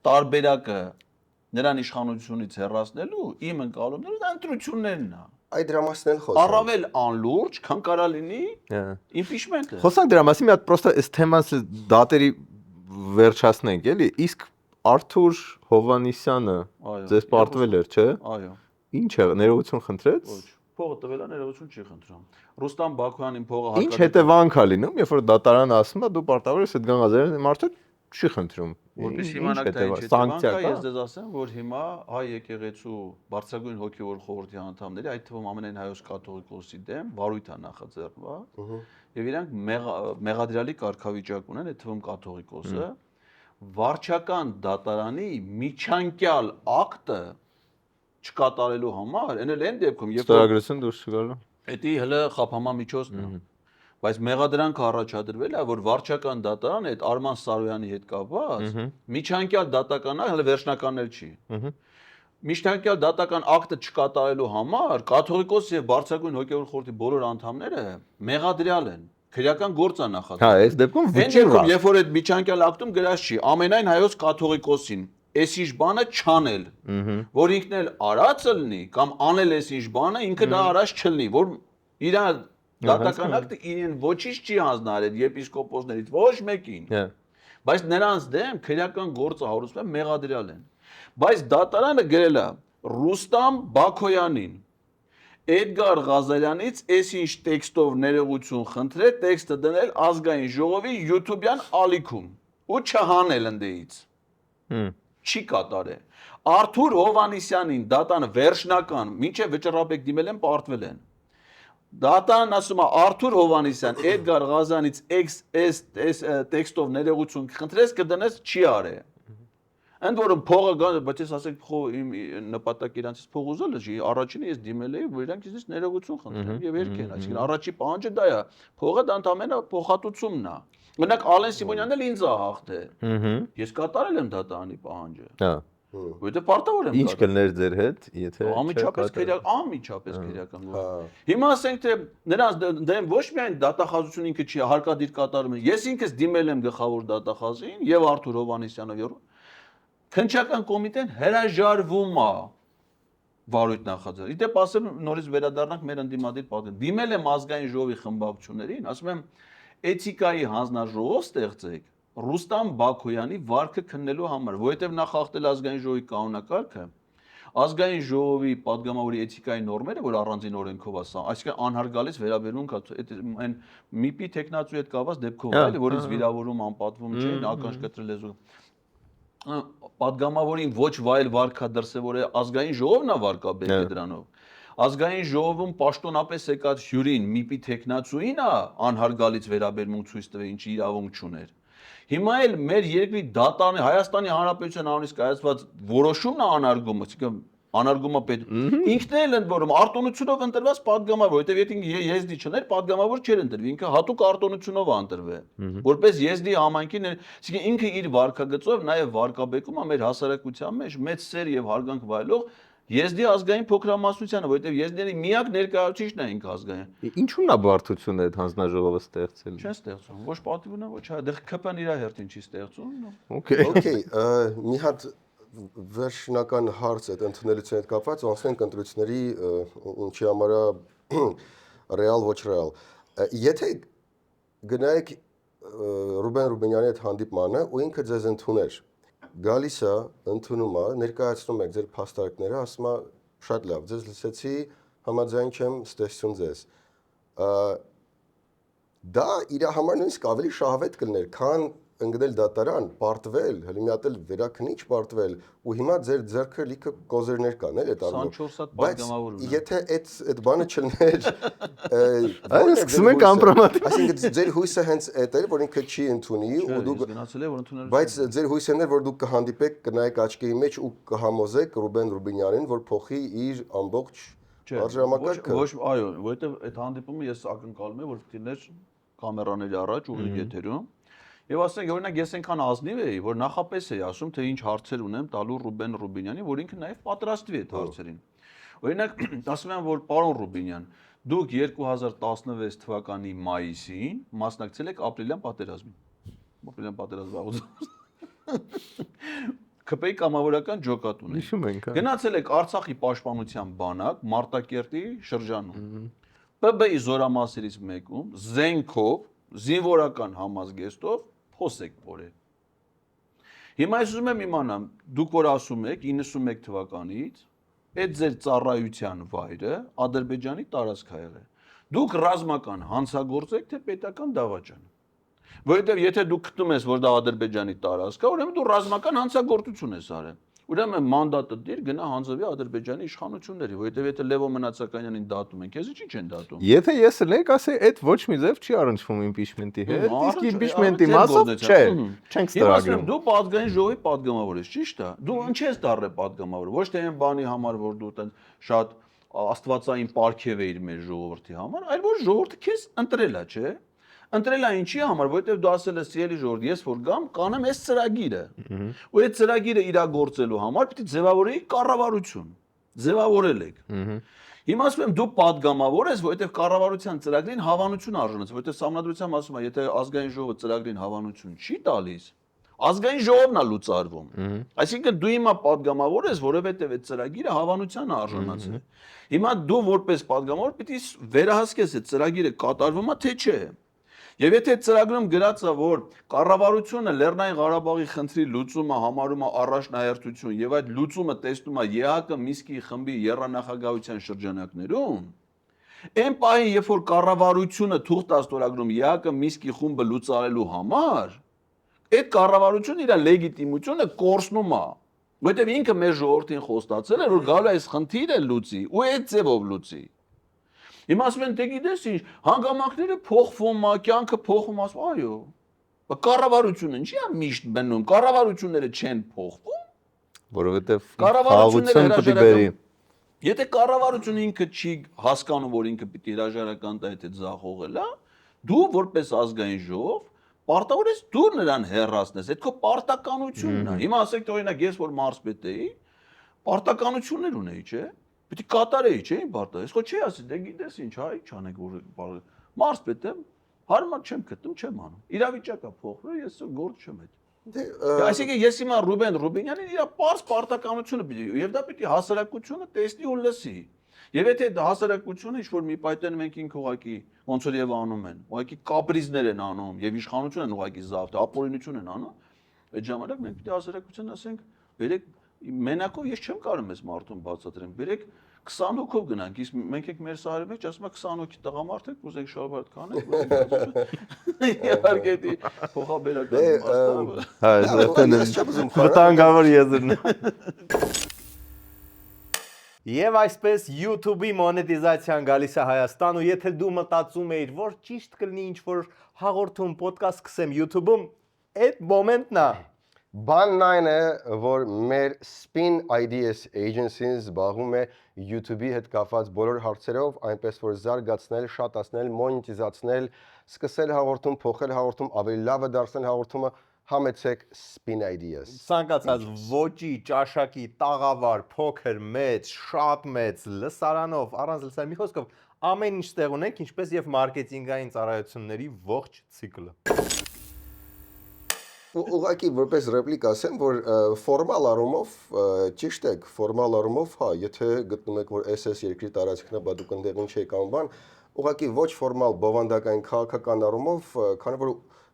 տարբերակը նրան իշխանությունից հեռացնելու իմ ընկալումները դա ընտրություններն է։ Այդ դրա մասին էլ խոսում։ Առավել անլուրջ, քան կարա լինի impeachment-ը։ Խոսանք դրա մասին, մի հատ պրոստը այս թեման դատերի վերջացնենք, էլի։ Իսկ Արթուր Հովանիսյանը ձեզ պարտվել էր, չէ՞։ Այո։ Ինչ է, ներողություն խնդրեց։ Ոչ, փողը տվել է, ներողություն չի խնդրում։ Ռուստամ Բաքոյանին փողը Ինչ հետևանք է լինում, երբ որ դատարանը ասում է դու պարտավոր ես այդ Գանազարյանի մարդու չի խնդրում։ Որպես իմանաք դա ինչ հետևանք է, ես դες ասեմ, որ հիմա հայ եկեղեցու բարձրագույն հոգևոր խորհրդի անդամների, այդ թվում ամենայն հայոց կաթողիկոսի դեմ վարույթ է նախաձեռնված, եւ իրանք մեղադրյալի կարգավիճակ ունեն, այդ թվում կաթողիկոսը, վարչական դատարանի միջանկյալ ակտը չկատարելու համար, այնել այն դեպքում, երբ ստորագրություն դուրս չգալու։ Դա հələ խափամամիջոցն է։ Բայց մեղադրանքը առաջադրվել է, որ վարչական դատարանը այդ Արման Սարոյանի հետ կապված միջանկյալ դատական հələ վերջնականներ չի։ Միջանկյալ դատական ակտը չկատարելու համար կաթողիկոս եւ բարձրագույն հոգևոր խորհրդի բոլոր անդամները մեղադրյալ են։ Քրեական գործ է նախաձեռնել։ Հա, այս դեպքում վճիռ է։ Երբ որ այդ միջանկյալ ակտում գրած չի, ամենայն հայոց կաթողիկոսին էսիշ բանը չանել, որ ինքն էլ արած լինի կամ անել էսիշ բանը ինքը դա արած չլինի, որ իր դատական ակտը իրեն ոչինչ չի հանձնարարել եպիսկոպոսներից ոչ մեկին։ Բայց նրանց դեմ քրեական գործը հարուցվում է մեղադրյալ են։ Բայց դատարանը գրել է Ռուստամ Բաքոյանին Էդգար Ղազարյանից այսինչ տեքստով ներողություն խնդրել, տեքստը դնել ազգային ժողովի YouTube-յան ալիքում ու չհանել ընդեից։ Չի կատարել։ Արթուր Հովանեսյանին դատանը վերջնական, մինչև վճռապետ դիմել են, պարտվել են։ Դատան ասում է Արթուր Հովանեսյան Էդգար Ղազարյանից տեքստով ներողություն խնդրես կդնես չի արել։ Ընդ որում փողը գա, բայց ես ասեք փող իմ նպատակ իրանցից փող ուզելը չի, առաջինը ես դիմել էի, որ իրանք ինձ ներողություն խնդրեն եւ երկեն, այսինքն առաջի պահանջը դա է, փողը դա ընդամենը փոխհատուցումն է։ Մենակ Ալեն Սիմոնյանն էլ ինձ է հաղթել։ Ես կատարել եմ դատարանի պահանջը։ Հա։ Որտե պարտավոր եմ։ Ինչ կլներ ձեր հետ, եթե անմիջապես քրեական գործ։ Հիմա ասենք թե նրանց դեմ ոչ միայն դատախազություն ինքը չի հարկադիր կատարում, ես ինքս դիմել եմ գլխավոր դատախազին եւ Արթուր Հովանեսյանով եւ քննչական կոմիտեն հրաժարվում է վարույթ նախաձեռնել։ Իդեպ ասեմ նորից վերադառնանք մեր ընդդիմադիր պատկերին։ Դիմել եմ ազգային ժողովի խմբակցություններին, ասում եմ էթիկայի հանձնաժողով ստեղծեք Ռուստամ Բաքոյանի վարքը քննելու համար, որովհետև նա խախտել ազգային ժողովի կանոնակարգը, ազգային ժողովի падգամավորի էթիկայի նորմերը, որ առանձին օրենքով է, այսինքն անհարգալից վերաբերմունք այն ՄԻՊ-ի տեխնացուի հետ կապված դեպքով է, որից վիրավորում անպատվում չէ, ականջ կտրել լեզու падգամավորին ոչ վայել վարկա դրսևորել ազգային ժողովն է վարկաբեկը դրանով։ Ազգային ժողովում պաշտոնապես եկած հյուրին ՄԻՊ-ի տեխնացուին է անհարգալից վերաբերմունք ցույց տվել, ինչի իրավունք չուներ։ Հիմա էլ մեր երկրի դատարանի Հայաստանի Հանրապետության անունից կայացված որոշումն է անարգումը, այսինքն անարգումը պետ։ Ինքն էլ ընդ որում արտոնությունով ընտրված падգամավոր, որովհետև եթե եզդի չներ, падգամավոր չէր ընտրվի, ինքը հատուկ արտոնությունով է ընտրվել, որպես եզդի համայնքի, այսինքն ինքը իր վարկագծով նաև վարկաբեկում է մեր հասարակության մեջ մեծ սեր եւ հարգանք վայելող Եզդի ազգային փոքրամասնությանը, որովհետև եզդիների միակ ներկայացուցիչն է ինքը ազգային։ Ինչու՞ն է բարդությունը այդ հանձնաժողովը ստեղծել։ Չեն ստեղծում, ոչ պատիվն է, ոչ հա, դեռ ԿՊ-ն իր հերթին չի ստեղծում։ Okay, մի հատ վերջնական հարց այդ ընդունելության հետ կապված, ասենք ընտրությունների ինչի համար է ռեալ ոչ ռեալ։ Եթե գնայեք Ռուբեն Ռուբենյանի հետ հանդիպմանը ու ինքը ձեզ ընդուներ, գալիս է, ընդունում է, ներկայացնում եք ձեր փաստարկները, ասում է շատ լավ, ձեզ լսեցի, համաձայն չեմ, ստեսություն ձեզ։ Դա իր համար նույնիսկ ավելի շահավետ կլներ, քան ընկնել դատարան, պարտվել, հələ մի հատ էլ վերաքնիչ պարտվել ու հիմա ձեր ձեռքը լիքը կոզերներ կան, էլ այդ առումով։ 24 հատ падգամավոր ունեն։ Եթե այդ բանը չլներ, այս սկսում են կոմպրոմատել։ Այսինքն ձեր հույսը հենց այդ է, որ ինքը չի ընդունի ու դուք գնացել է, որ ընդունել։ Բայց ձեր հույսն է, որ դուք կհանդիպեք, կնայեք աչքերի մեջ ու կհամոզեք Ռուբեն Ռուբենյանին, որ փոխի իր ամբողջ արժանապատվը։ Ոչ, այո, որովհետև այդ հանդիպումը ես ակնկալում եմ, որ դիներ կամերաների առաջ ուղիղ եթերում։ Եվ ասենք, օրինակ ես այնքան ազնիվ էի, որ նախապես էի ասում, թե ինչ հարցեր ունեմ տալու Ռուբեն Ռուբենյանին, որ ինքը նաև պատրաստվի այդ հարցերին։ Օրինակ, ասում եմ, որ պարոն Ռուբենյան, դուք 2016 թվականի մայիսին մասնակցել եք ապրիլյան պատերազմին։ Ապրիլյան պատերազմը ԿՊ-ի կամավորական ջոկատ ունի։ Հիշում ենք։ Գնացել եք Արցախի պաշտպանության բանակ Մարտակերտի շրջանում։ ՊԲ-ի զորամասերից մեկում զենքով, զինվորական համազգեստով փոսեք փորել։ Հիմա ես ուզում եմ իմանամ, դուք որ ասում եք 91 թվականից այդ ձեր ծառայության վայրը Ադրբեջանի տարածք ա եղել։ Դուք ռազմական հանցագործ եք թե պետական դավաճան։ Որովհետև եթե դու գտնում ես, որ դա Ադրբեջանի տարածք է, ուրեմն դու ռազմական հանցագործություն ես արել։ Ուրեմն մանդատը դիր գնա հանձնվի Ադրբեջանի իշխանությունների, որովհետև եթե Լևո Մնացականյանին դատում են, քեզի չեն դատում։ Եթե ես լենք ասեի, այդ ոչ մի ձև չի առնչվում impeachment-ի հետ, իսկ impeachment-ի մասով չէ, չենք ստորագրում։ Դու պատգային ժողովի падգամավոր ես, ճիշտ է։ Դու ինչ ես դառել падգամավոր, ոչ թե այն բանի համար, որ դու տենց շատ աստվածային պարգև էիր մեր ժողովրդի համար, այլ որ ժողովուրդը քեզ ընտրել է, չէ՞։ Ընտրել է ինչի համար, որովհետև դու ասել ես սիրելի ժողովուրդ, ես որ գամ, կանեմ այս ծրագիրը։ Ու այդ ծրագիրը իրագործելու համար պիտի ձևավորեի կառավարություն։ Ձևավորել եք։ Հիմա ասում եմ դու падգամավոր ես, որովհետև կառավարության ծրագրին հավանություն արժանացել, որովհետև Սահմանադրությամբ ասում է, եթե ազգային ժողովը ծրագրին հավանություն չի տալիս, ազգային ժողովն է լուծարվում։ Այսինքն դու հիմա падգամավոր ես, որովհետև այդ ծրագիրը հավանության արժանացել։ Հիմա դու որպես падգամավոր պիտի վերահսկես այդ ծրագիրը կատարվում է թե չէ։ Եվ եթե ծրագրում գրած է, որ կառավարությունը Լեռնային Ղարաբաղի խնդրի լուծումը համարում է առաջնահերթություն եւ այդ լուծումը տեսնում է ԵԱՀԿ Մինսկի խմբի եռանախագահության շրջանակներում, այն պահին, երբ որ կառավարությունը թուղթ է ստորագրում ԵԱՀԿ Մինսկի խումբը լուծարելու համար, այդ կառավարությունը իր լեգիտիմությունը կորցնում է, որովհետեւ ինքը մեր ժողովրդին խոստացել է, որ գալու է այս խնդիրը լուծի, ու այդ ձևով լուծի։ Հիմա ասում են, դե գիտես ինչ, հանգամանքները փոխվում է, կյանքը փոխվում է, այո։ Կառավարությունը ինչի՞ է միշտ բնում, կառավարությունները չեն փոխվում, Որովհետև կառավարությունները խաղաղություն պետք է բերի։ Եթե կառավարությունը ինքը չի հասկանում, որ ինքը պիտի հրաժարական տա այդ ձախողելա, դու որպես ազգային ժողով պարտավոր ես դու նրան հեռացնես, այդ քո պարտականությունն է։ Հիմա ասեք թե օրինակ ես որ մարզպետ էի, պարտականություններ ունեի, չէ՞։ Պիտի կատարեի, չէ՞, իմ պարտը։ Ես քո չի ասի, դե գիտես ինչ, հայ չանեք որ մարզպետ եմ, հարմար չեմ գտնում, չեմ անում։ Իրավիճակը փոխվել, ես գործ չեմ հետ։ Այսինքն ես հիմա Ռուբեն Ռուբինյանին իր պարզ պարտականությունը պիտի եւ դա պիտի հասարակությունը տեսնի ու լսի։ Եվ եթե հասարակությունը ինչ-որ մի պայթեն մենք ինք ուղակի ոնց որ եւ անում են, ուղակի կապրիզներ են անում եւ իշխանություն են ուղակի զավթ, ապօրինություն են անում, այդ ժամանակ մենք պիտի հասարակության ասենք, բերեք մենակով ես չեմ կարող ես մարդուն բացատրեմ, բերեք 20 հոգով գնանք, իսկ մենք ենք մեր սարի մեջ, ասում է 20 հոգի տղամարդ եք, ուզենք շարբարդ կանենք, իհարկե դի փոխաբերական վտանգավոր եզրն է։ Եվ այսպես YouTube-ի մոնետիզացիան գալիս է Հայաստան ու եթե դու մտածում էիր, որ ճիշտ կլինի ինչ-որ հաղորդում, ոդկաստ սկսեմ YouTube-ում, այդ մոմենտն է։ Բանն այն է, որ մեր Spin Ideas Agency-ն զբաղվում է YouTube-ի հետ կապված բոլոր հարցերով, այնպես որ զարգացնել, շատացնել, մոնետիզացնել, սկսել հաղորդում, փոխել հաղորդում, ավելի լավը դարձնել հաղորդումը, համեցեք Spin Ideas։ Ցանկացած ոճի, ճաշակի, տաղավար, փոքր, մեծ, շատ մեծ, լսարանով, առանց լսարանի, մի խոսքով ամեն ինչ տեղ ունենք, ինչպես եւ մարքեթինգային ծառայությունների ողջ ցիկլը։ Ուղղակի որպես ռեպլիկ ասեմ, որ ֆորմալ առումով ճիշտ եք, ֆորմալ առումով, հա, եթե գտնում եք, որ SS երկրի տարածքն է, բա դուք այնտեղ ինչ եք անում բան, ուղղակի ոչ ֆորմալ բովանդակային քաղաքական առումով, քանի որ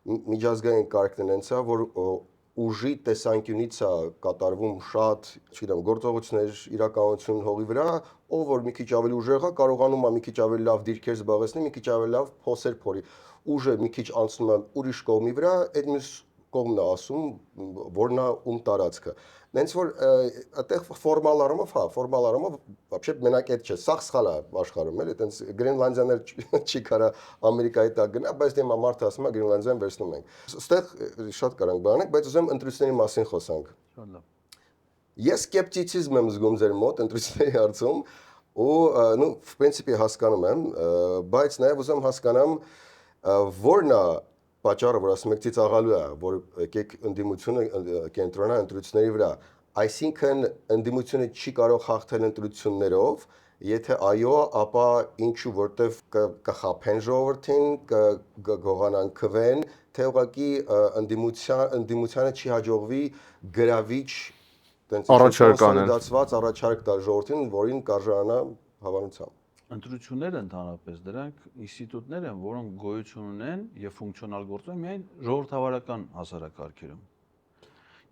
միջազգային կարգն է հենց, որ ուժի տեսանկյունից է կատարվում շատ, չգիտեմ, գործողություններ, իրականություն հողի վրա, ով որ մի քիչ ավելի ուժեղ է, կարողանում է մի քիչ ավելի լավ դիրքեր զբաղեցնել, մի քիչ ավելի լավ փոսեր փորի։ Ուժը մի քիչ անցնում է ուրիշ կողմի վրա, այդ մյուս կողմն է ասում, որն է ում տարածքը։ Նենց որ այդտեղ ֆորմալ առումով, հա, ֆորմալ առումով вообще մենակ այդ չէ, սաղ սխալ է աշխարհում, էլի, այտենց Գրենլանդիաներ չի կարա Ամերիկայի տակ գնա, բայց դե մարդը ասում է Գրենլանդիան վերցնում ենք։ Այստեղ շատ կարանք բանանք, բայց ուզեմ ընտրությունների մասին խոսանք։ Ես սկեպտիցիզմ եմ զգում ձեր մոտ ընտրությունների հարցում ու նու в принципе հասկանում եմ, բայց նաև ուզում հասկանամ որն է պատճառը, որ ասում եք ծիծաղալու է, որ եկեք ընդդիմությունը կենտրոնա ընտրությունների վրա, այսինքն ընդդիմությունը չի կարող հաղթել ընտրություններով, եթե այո, ապա ինչու որտեվ կխափեն ժողովրդին, կգողանան քվեն, թե ուղղակի ընդդիմությանը չի հաջողվի գրավիչ առաջարկ տալ ժողովրդին, որին կարժանանա հավանությամբ։ Ընտրությունները ընդհանրապես դրանք ինստիտուտներ են, որոնք գոյություն ունեն եւ ֆունկցիոնալ գործում են միայն ժողովրդավարական հասարակարգերում։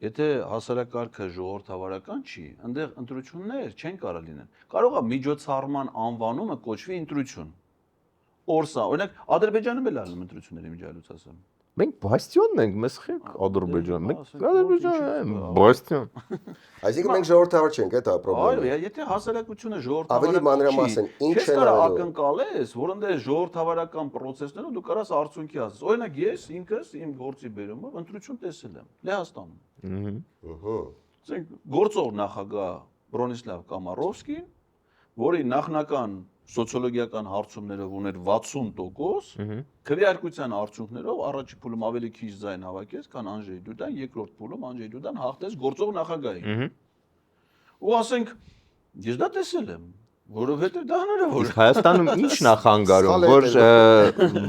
Եթե հասարակարգը ժողովրդավարական չի, այնտեղ ընտրություններ չեն կարող լինել։ Կարող է միջոցառման անվանումը կոչվի ընտրություն։ Օրսա, օրինակ Ադրբեջանը էլ ալնում ընտրությունների միջալուց ասեմ։ Մենք Բաստիոնն ենք, մեզ խենք Ադրբեջան։ Մենք Ադրբեջան, Բաստիոն։ Այսինքն մենք ժողովրդավար չենք, դա Այո, խնդրեմ։ եթե հասարակությունը Ավելի մանրամասն ինչ չես են կարող արելու։ ակնկալես, որ ընդ ժողովրդավարական process-ներով դու կարաս արդյունքի հասնես։ Օրինակ ես ինքս իմ գործի բերումով ընտրություն տեսել եմ Լեհաստանում։ Ասենք գործող նախագահ Բրոնիսլավ Կամարովսկին, որի նախնական սոցիոլոգիական հարցումներով ուներ 60%, քվեարկության արդյունքներով առաջի փուլում ավելի քիչ ձայն հավաքեց, քան Անժեյ Դուդան, երկրորդ փուլում Անժեյ Դուդան հաղթեց գործող նախագահին։ Ու ասենք ես դա տեսել եմ, որովհետև դա հնարավոր է։ Հայաստանում ի՞նչն է խանգարում, որ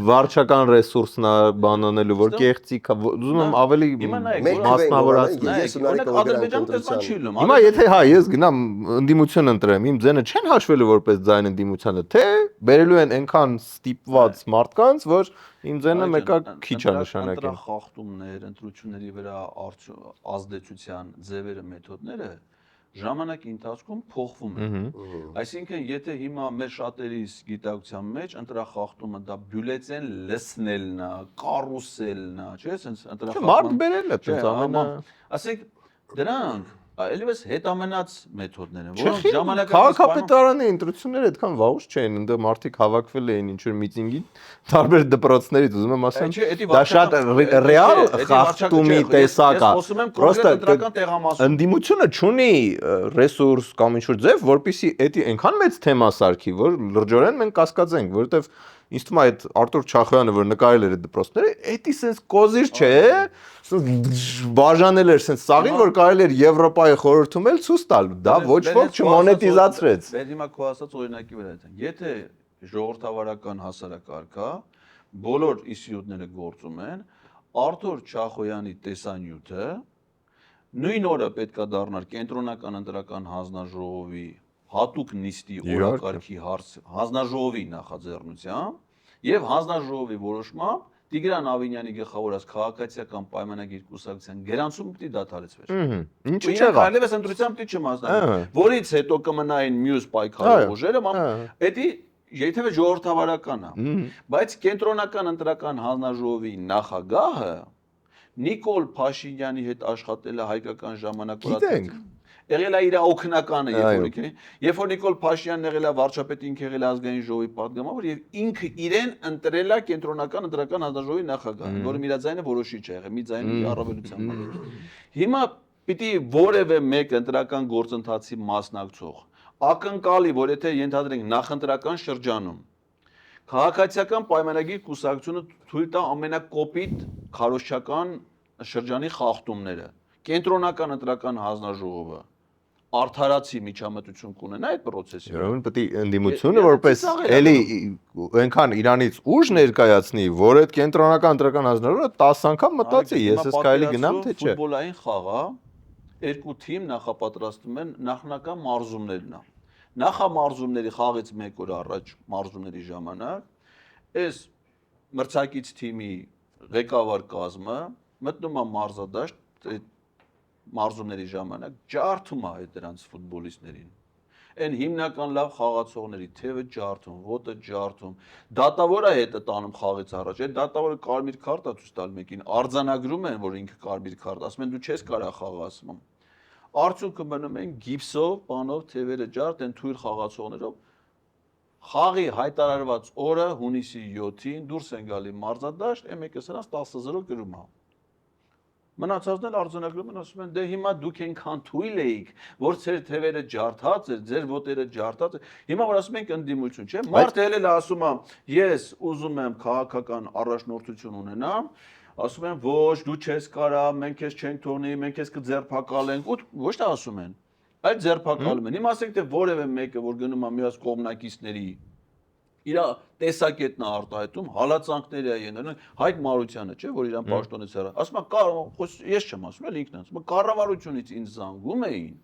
վարչական ռեսուրսն է բանանելու, որ կեղծիք, ուզում եմ ավելի մասնավորացնել։ Ես ունենալի Ադրբեջանը տեսան չի լում։ Հիմա եթե հա ես գնամ ընդդիմություն ընտրեմ, իմ ձենը չեն հաշվելու որպես ձայն ընդդիմությանը, թե բերելու են այնքան ստիպված մարդկանց, որ իմ ձենը մեկը քիչ է նշանակել։ Ընտրախախտումներ, ընտրությունների վրա ազդեցության ձևերը, մեթոդները ժամանակի ընթացքում փոխվում են։ Այսինքն, եթե հիմա մեր շատերիս գիտակցության մեջ ընտրախախտումը դա բյուլետեն լսնելն է, կարուսելն է, չէ՞, ասենց ընտրախախտումը։ Մարդ բերել է, տենց ամենը։ Ասենք դրանք այլևս հետամնաց մեթոդներ են, որոնք ժամանակակից քաղաքապետարանի ընտրությունները այդքան վաղուց չէին, այնտեղ մարդիկ հավաքվել էին ինչ որ միտինգին, տարբեր դպրոցներից, ուզում եմ ասեմ, դա շատ ռեալ խախտումի տեսակ է։ Պրոստը ընդդիմությունը չունի ռեսուրս կամ ինչ որ ձև, որպեսզի էդի այնքան մեծ թեմա սարքի, որ լրջորեն մենք կասկածենք, որովհետև ինձ թվում է այդ Արտուր Չախոյանը, որ նկարել էր այդ դպրոցները, էդի sense կոզիր չէ, բաժանել էր sense սաղին, որ կարելի էր Եվրոպայի խորհրդում էլ ցույց տալ, դա ոչ ոք չմոնետիզացրեց։ Բեր հիմա քո ասած օրինակի վրա այդեն։ Եթե ժողովրդավարական հասարակարգա բոլոր ինստիտուտները գործում են, Արտուր Չախոյանի տեսանյութը նույն օրը պետքա դառնար կենտրոնական ընտրական հանձնաժողովի հատուկ նիստի օրակարգի հանձնաժողովի նախաձեռնությամբ եւ հանձնաժողովի որոշմամբ Տիգրան Ավինյանի գլխավորած քաղաքացիական պայմանագիր կուսակցության գրանցում պիտի դադարեցվեր։ Ինչու՞ չեղավ։ Այլևս ընտրությամբ պիտի չմասնակցի։ Որից հետո կմնային մյուս պայքարող ուժերը, էդի եթե ժողովրդավարական է։ Բայց կենտրոնական ընտրական հանձնաժողովի նախագահը Նիկոլ Փաշինյանի հետ աշխատել է հայկական ժամանակորատից։ Եղել է իր օգնականը, երբ որ Նիկոլ Փաշինյանն եղել է վարչապետ, ինքը եղել է ազգային ժողովի падգամավոր եւ ինքը իրեն ընտրել է կենտրոնական ընտրական հանձնաժողովի նախագահ, որը իր ձայնը որոշիչ է եղել, մի ձայնի առավելությամբ։ Հիմա պիտի որևէ մեկ ընտրական գործընթացի մասնակցող ակնկալի, որ եթե ենթադրենք նախընտրական շրջանում քաղաքացիական պայմանագիր կուսակցությունը թույլ տա ամենակոպիտ քարոզչական շրջանի խախտումները, կենտրոնական ընտրական հանձնաժողովը արդարացի միջամտություն կունենա այդ process-ի։ Ուրեմն պետք է ընդդիմությունը որպես էլի այնքան իրանից ուժ ներկայացնի, որ այդ կենտրոնական ընտրական հանձնաժողովը 10 անգամ մտածի, ես էս կարելի գնամ թե չէ։ Ֆուտբոլային խաղա երկու թիմ նախապատրաստում են նախնական մարզումներն է։ Նախամարզումների խաղից 1 օր առաջ մարզումների ժամանակ այս մրցակից թիմի ղեկավար կազմը մտնում է մարզադաշտ մարզումների ժամանակ ջարդում է այդ դրանց ֆուտբոլիստներին։ Այն հիմնական լավ խաղացողների թևը ջարդում, ոտը ջարդում, դատավորը հետը տանում խաղից առաջ, այդ դատավորը կարմիր քարտ է ցույց տալ մեկին, արձանագրում են, որ ինքը կարմիր քարտ, ասում են դու չես կարող խաղ ասում։ Արդյունքը մնում են գիպսով, բանով թևերը ջարդ են թույլ խաղացողներով։ Խաղի հայտարարված օրը հունիսի 7-ին դուրս են գալի մարզադաշտ, մեկը սրանց 10-0 գրում է։ Մնացածն էլ արձանագրում են, ասում են դե հիմա դուք այնքան թույլ էիք, որ ձեր թևերը ջարդած էր, ձեր ոտերը ջարդած էր։ Հիմա որ ասում ենք ընդդիմություն, չէ՞։ Մարդը էլ ասում է, ես ուզում եմ քաղաքական առաջնորդություն ունենամ, ասում են ոչ, դու չես կարա, մենք քեզ չենք թողնի, մենք քեզ կձերբակալենք, ու ոչ թե ասում են, այլ ձերբակալում են։ Հիմա ասենք թե որևէ մեկը, որ գնում է մյուս կողմնակիցների իր տեսակետն է արտահայտում, հալածանքների է ենթարկում, Հայկ Մարությանը, չէ, որ իրան պաշտոնից հեռա, ասում է, ես չեմ ասում, էլ ինքն ասում է, կառավարությունից ինձ զանգում էին,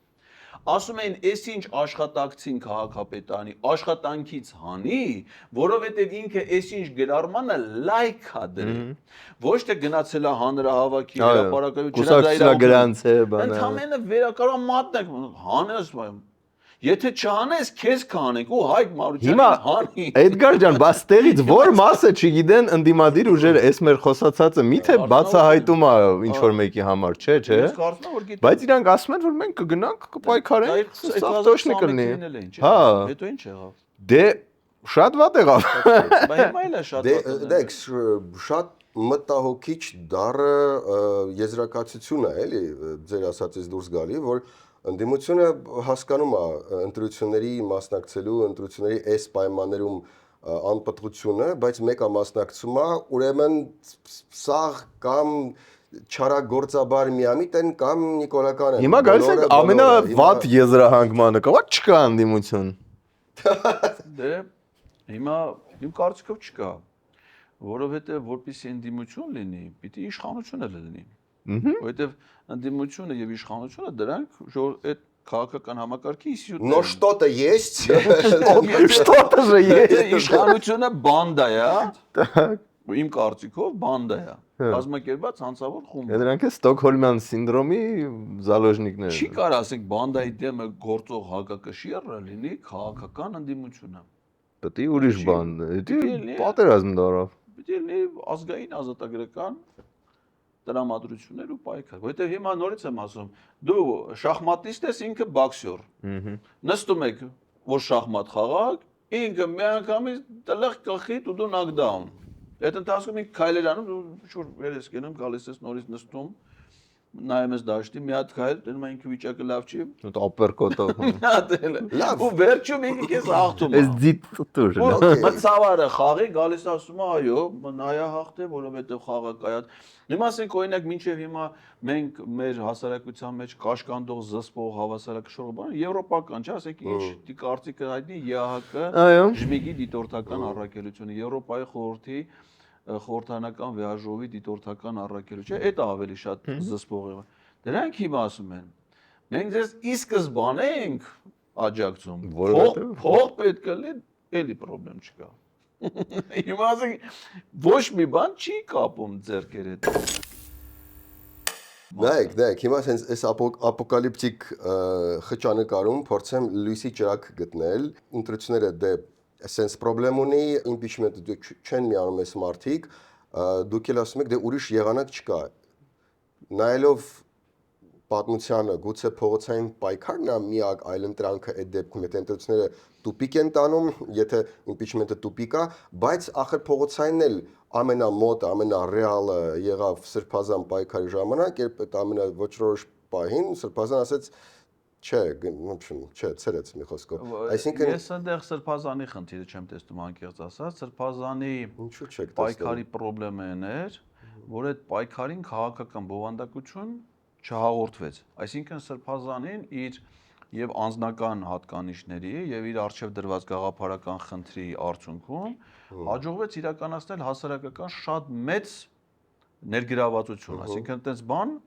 ասում էին, «Էս ինչ աշխատակցին քաղաքապետարանի աշխատանքից հանի, որովհետև ինքը էս ինչ գրառմանը լայք է դրել, ոչ թե գնացել է հանրահավաքի հրապարակայություն, կուսակցությունա գրանցել, բանը»։ Ընդամենը վերակարան մատնեք, հանես, Եթե չանես, քեզ կանենք ու Հայկ Հիմա Մարուկյանին հանի։ Էդգար ջան, բաց տեղից որ մասը չգիտեն ընդդիմադիր ուժերը, էս մեր խոսացածը միթե բացահայտում է ինչ որ մեկի համար, չէ։ Ես կարծում եմ որ գիտեմ։ Բայց իրանք ասում են որ մենք կգնանք կպայքարենք, սա տոշնի կլինի։ Հա։ Հետո ինչ եղավ։ Դե շատ վատ եղավ։ Բայց հիմա էլ է շատ վատ։ Դեք շատ մտահոգիչ դառը եզրակացություն է, էլի, ձեր ասածից դուրս գալի, որ ընդդիմությունը հասկանում է ընտրությունների մասնակցելու, ընտրությունների այս պայմաններում անպտղությունը, բայց մեկը մասնակցում է, ուրեմն սաղ կամ չարագործաբար միամիտ են կամ նիկոլական են։ Հիմա գալիս ենք ամենավատ եզրահանգմանը, կա չկա ընդդիմություն։ Դե հիմա իմ կարծիքով չկա, որովհետև որպեսզի ընդդիմություն լինի, պիտի իշխանությունը լինի։ Որովհետև ընդդիմությունը եւ իշխանությունը դրանք որ այդ քաղաքական համակարգի ինստիտուտ։ Но что-то есть. Что-то же есть. Իշխանությունը բանդա է, իմ կարծիքով բանդա է։ Կազմակերպված հանցավոր խումբ։ Դրանք է Ստոկհոլմյան սինդրոմի զալոժնիկները։ Չի կարող ասենք բանդայի դեմը գործող հակակշիռը լինի քաղաքական ընդդիմությունը։ Պետք է ուրիշ բան, դա պատերազմ դարավ։ Պետք է լինի ազգային ազատագրական տրամադրություններ ու պայքար, որովհետև հիմա նորից եմ ասում, դու շախմատիստ ես, ինքը բոքսյոր։ Նստում եք, որ շախմատ խաղաք, ինքը միանգամից տլեղ կխի ու դու knockdown։ Այդ ընթացքում ինքը քայլեր անում, դու շուտ վեր ես գնում, գալիս ես նորից նստում, նայում ես դաշտի, մի հատ քայլ, դնում ինքը վիճակը լավ չի։ Ու ապերկոտով։ Լավ, ու վերջում ինքը քեզ հաղթում է։ Էս դիտ տուր։ Մցավարը խաղի գալիս ասում է, այո, նայա հաղթե, որովհետև խաղը կայա։ Հիմա ասենք օրինակ մինչև հիմա մենք մեր հասարակության մեջ կաշկանդող զսպող հավասարակշռող բան եվրոպական, չէ՞, ասենք ինչ կարծիքը հայտնի ԵԱՀԿ ժմիգի դիտորդական առաքելությունը, Եվրոպայի խորհրդի խորհրդանական վեաժողովի դիտորդական առաքելությունը, այդ ավելի շատ զսպող է։ Դրանք հիմա ասում են, մենք ձեզ ի սկզբանե ենք աջակցում, փող պետք է լինի, էլի խնդրեմ չկա։ Հիմա ասենք ոչ մի բան չի կապում ձեռքեր հետ։ Նայեք, հիմա այս ապոկալիպտիկ խճանկարում փորձեմ լույսի ճրակ գտնել, ընտրությունները դե sense problem ունի, impeachment-ը չեն միանում այս մարդիկ, դուք էլ ասում եք դե ուրիշ եղանակ չկա։ Նայելով պատմությանը, գուցե փողոցային պայքարն է միակ այլընտրանքը այդ դեպքում, եթե ընտրությունները տուպիկ են տանում, եթե impeachment-ը տուպիկ է, բայց ախր փողոցայինն էլ ամենամոտը, ամենառեալը եղավ Սրբազան պայքարի ժամանակ, երբ այդ ամենաոչրորոշ պահին Սրբազան ասեց չէ, ցերեց մի խոսքով։ Այսինքն ես այնտեղ Սրբազանի խնդիրը չեմ տեսնում անկեղծ ասած, Սրբազանի ինչու՞ չեք պայքարի խնդիրն էր, որ այդ պայքարին քաղաքական բովանդակություն չհաղորդվեց։ Այսինքն Սրբազանին իր եւ անձնական հատկանիշների եւ իր արժեվ դրված գաղափարական խնդրի արդյունքում հաջողվեց իրականացնել հասարակական շատ մեծ ներգրավվածություն, այսինքն այդպես բան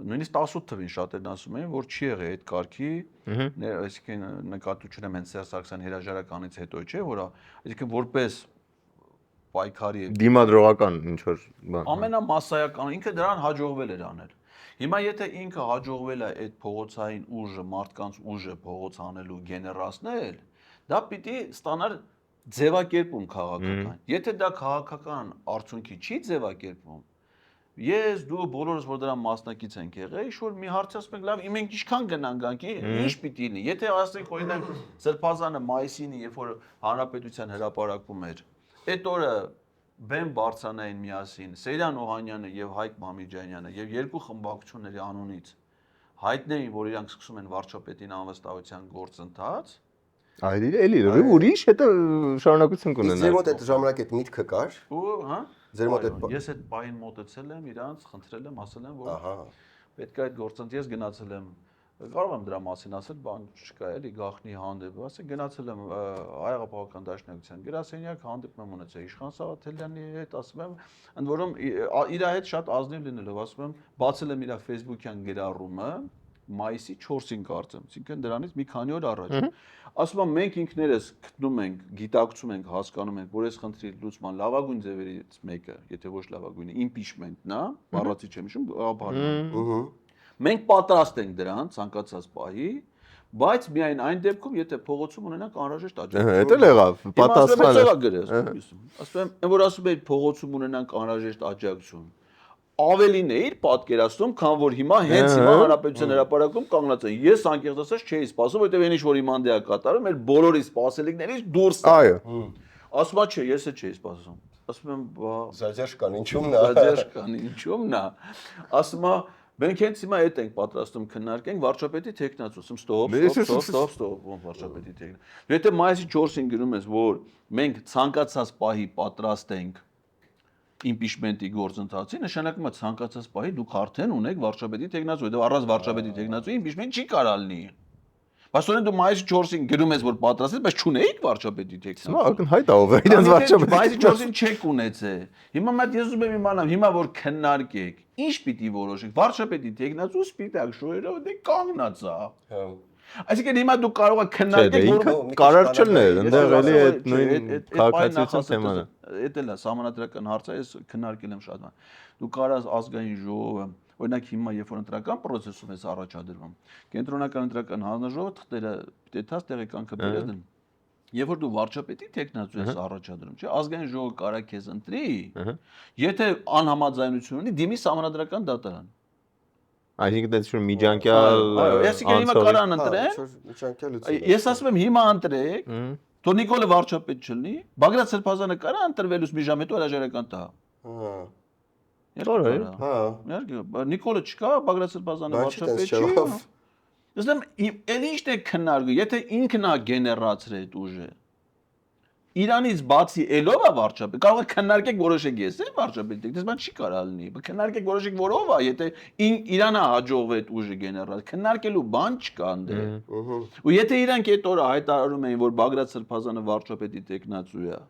նույնիսկ 18 թվին շատերն ասում էին, որ չի եղել այդ կարգի, այսինքն նկատի ունեմ հենց Սերժ Սարգսյանի հրաժարականից հետո, չէ՞, որ այսինքն որպես պայքարի դիմադրողական ինչ որ բան։ Ամենամասսայական ինքը դրան հաջողվել էր անել։ Հիմա եթե ինքը հաջողվել է այդ փողոցային ուժը, մարդկանց ուժը փողոց անելու գեներացնել, դա պիտի ստանար ձևակերպում քաղաքական։ Եթե դա քաղաքական արդյունքի չի ձևակերպում, ես դու բոլորս որ դրան մասնակից ենք եղել, ինչ-որ մի հարց ասում ենք, լավ, մենք ինչքան գնանք, ինչ պիտի լինի։ Եթե ասենք օրինակ Սրբազանը մայիսին, երբ որ հանրապետության հրապարակում էր, այդ օրը բեմ բարձրանային միասին Սեյրան Օհանյանը եւ Հայկ Մամիջանյանը եւ երկու խմբակցությունների անունից հայտնեին, որ իրանք սկսում են վարչապետին անվստահության գործընթաց, այլ էլի ուրիշ հետո շարունակություն կունենա։ Ձեր մոտ այդ ժամանակ այդ միտքը կար։ Ու հա։ Ձեր մոտ այդ ես այդ բային մոտեցել եմ իրանց, խնդրել եմ, ասել եմ, որ պետք է այդ գործընթացը ես գնացել եմ կարող եմ դրա մասին ասել, բան չկա էլի գախնի հանդեպ, ասել գնացել եմ Հայ-Աղապահական Դաշնակցության գրասենյակ, հանդիպում եմ ունեցել Իշխան Սաղաթելյանի հետ, ասում եմ, ընդ որում իր հետ շատ ազնիվ լինելով, ասում եմ, բացել եմ իր Facebook-յան գրառումը մայիսի 4-ին կարծեմ, այսինքն դրանից մի քանի օր առաջ։ Ասում եմ, մենք ինքներս գտնում ենք, գիտակցում ենք, հասկանում ենք, որ այս խնդրի լուծման լավագույն ձևերից մեկը, եթե ոչ լավագույնը, impeachment-ն է, բառացի չեմ հիշում, գաղափարն է։ Մենք պատրաստ ենք դրան ցանկացած պահի, Բայց միայն այն դեպքում, եթե փողոցում ունենանք անհրաժեշտ աջակցություն։ Հետո եղավ, պատասխանը։ Ասում եմ, որ ասում եմ փողոցում ունենանք անհրաժեշտ աջակցություն։ Ավելին է իր պատկերացնում, քան որ հիմա հենց հիմա հանրապետության հրապարակում կանգնած են։ Ես անկեղծ ասած չէի սպասում, որտեղ այն ինչ որ հիմա դե է կատարում, մեր բոլորի սպասելիքներից դուրս է։ Այո։ Ասում չէ, ես էլ չէի սպասում։ Ասում եմ, բա Զաջաշկան ինչու՞մն է։ Զաջաշկան ինչու՞մն է։ Ասում է, մենք հենց հիմա այդ ենք պատրաստում քննարկենք վարչապետի տեխնացուս, ստոպ, վարչապետի տեխնա։ Եթե մայիսի 4-ին գրում ես, որ մենք ցանկացած պահի պատրաստ ենք impeachment-ի գործընթացի, նշանակում է ցանկացած պահի դուք արդեն ունեք վարչապետի տեխնացու, դա առանց վարչապետի տեխնացուի impeachment չի կարող լինի։ Բայց դու մայիսի 4-ին գրում ես, որ պատրաստ ես, բայց չունեիք վարչապետի տեխնացու։ Հիմա ակնհայտ է ով է իրենց վարչապետը։ Մայիսի 4-ին չեք ունեցել։ Հիմա մատ ես ուզում եմ իմանալ, հիմա որ քննարկեք, ինչ պիտի որոշեք։ Վարչապետի տեխնացու սպիտակ շոյերով դե կանգնած է։ Հա։ Այսինքն հիմա դու կարող ես քննարկել, որ կարար չլներ, ընդեղ էլի այդ նույն քաղաքացիության թեման է։ Էդ էլ է համանadrական հարցը, ես քննարկել եմ շատ բան։ Դու կարաս ազգային ժողովը, օրինակ հիմա երբ որ ընտրական process-ում ես առաջադրվում, կենտրոնական ընտրական հանձնաժողովը թղթերը դետաց տեղեկանքը բերել են։ Երբ որ դու վարչապետի տեխնացու ես առաջադրում, չէ, ազգային ժողովը կարա քեզ ընտրի, եթե անհամաձայնություն ունի, դիմի համանadrական դատարան։ Այսինքն դա շուտ միջանկյալ այսինքն հիմա կարան ընտրեն։ Միջանկյալ լուծում։ Ես ասում եմ հիմա ընտրեք, թող Նիկոլը վարչապետ չլինի, Բագրատ Սրբազանը կարա ընտրվելուց մի ժամ հետո հրաժարական տա։ Հա։ Հա։ Իհարկե, Նիկոլը չկա, Բագրատ Սրբազանը վարչապետ չի։ Ասեմ, էլ ի՞նչն է քննարկում, եթե ինքն է գեներացրել այդ ուժը։ Իրանից բացի ելով է վարչապետ, կարող է քննարկեք որոշեք ես եմ վարչապետ, դες բան չի կարող լինի։ Քննարկեք որոշեք որով է, եթե Իրանը հաջողվի այդ ուժը գեներալ, քննարկելու բան չկա այնտեղ։ Ու եթե իրանք այդ օրը հայտարարում էին, որ Բագրատ Սրբազանը վարչապետի տեխնացու է,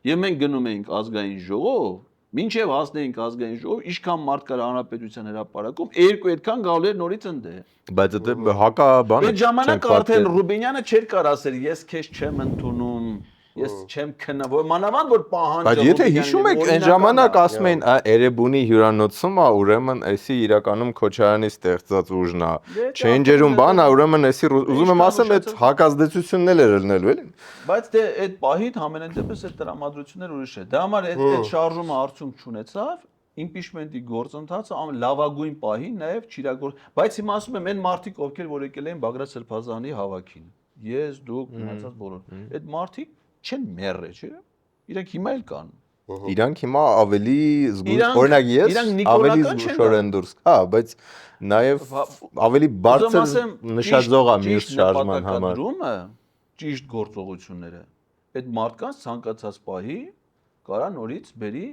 եւ մենք գնում էինք ազգային ժողով, մինչև հասնեինք ազգային ժողով, ինչքան մարդ կար հանրապետության հրապարակում, երկու այդքան գալու էր նորից ընդե։ Բայց դա հակա բան է։ Այդ ժամանակ արդեն Ռուբինյանը չէր կար ասել, ես քեզ չեմ ընդունում, ես չեմ քննավոր, մանավանդ որ պահանջը։ Բայց եթե հիշում եք, այն ժամանակ ասում էին, Էրեբունի հյուրանոցում է, ուրեմն էսի իրականում Քոչարյանի ստեղծած ուժն է։ Չենջերում բան է, ուրեմն էսի ուզում եմ ասեմ, այդ հակազդեցությունն էլ էր ելնելու, էլի։ Բայց դե այդ պահին ամենայն դեպս այդ տրամադրությունները ուրիշ է։ Դա համար այդ շարժումը արդյունք չունեցավ, impeachment-ի գործընթացը լավագույն պահին նաև չիրագործ։ Բայց հիմա ասում եմ, այն մարդիկ, ովքեր որ եկել էին Բագրատ Սրբազանի հավաքին, ես, դուք, մնացած բոլոր, այդ մարդիկ չեն մեռը, չէ՞։ Իրանք հիմա էլ կան։ Իրանք հիմա ավելի զգույշ, օրինակ ես ավելի զգուշորեն են դուրս։ Հա, բայց նաև ավելի բարձր նշաձող է մյուս շարժման համար։ Ճիշտ գործողությունները։ Այդ մարդկանց ցանկացած պահի կարա նորից բերի,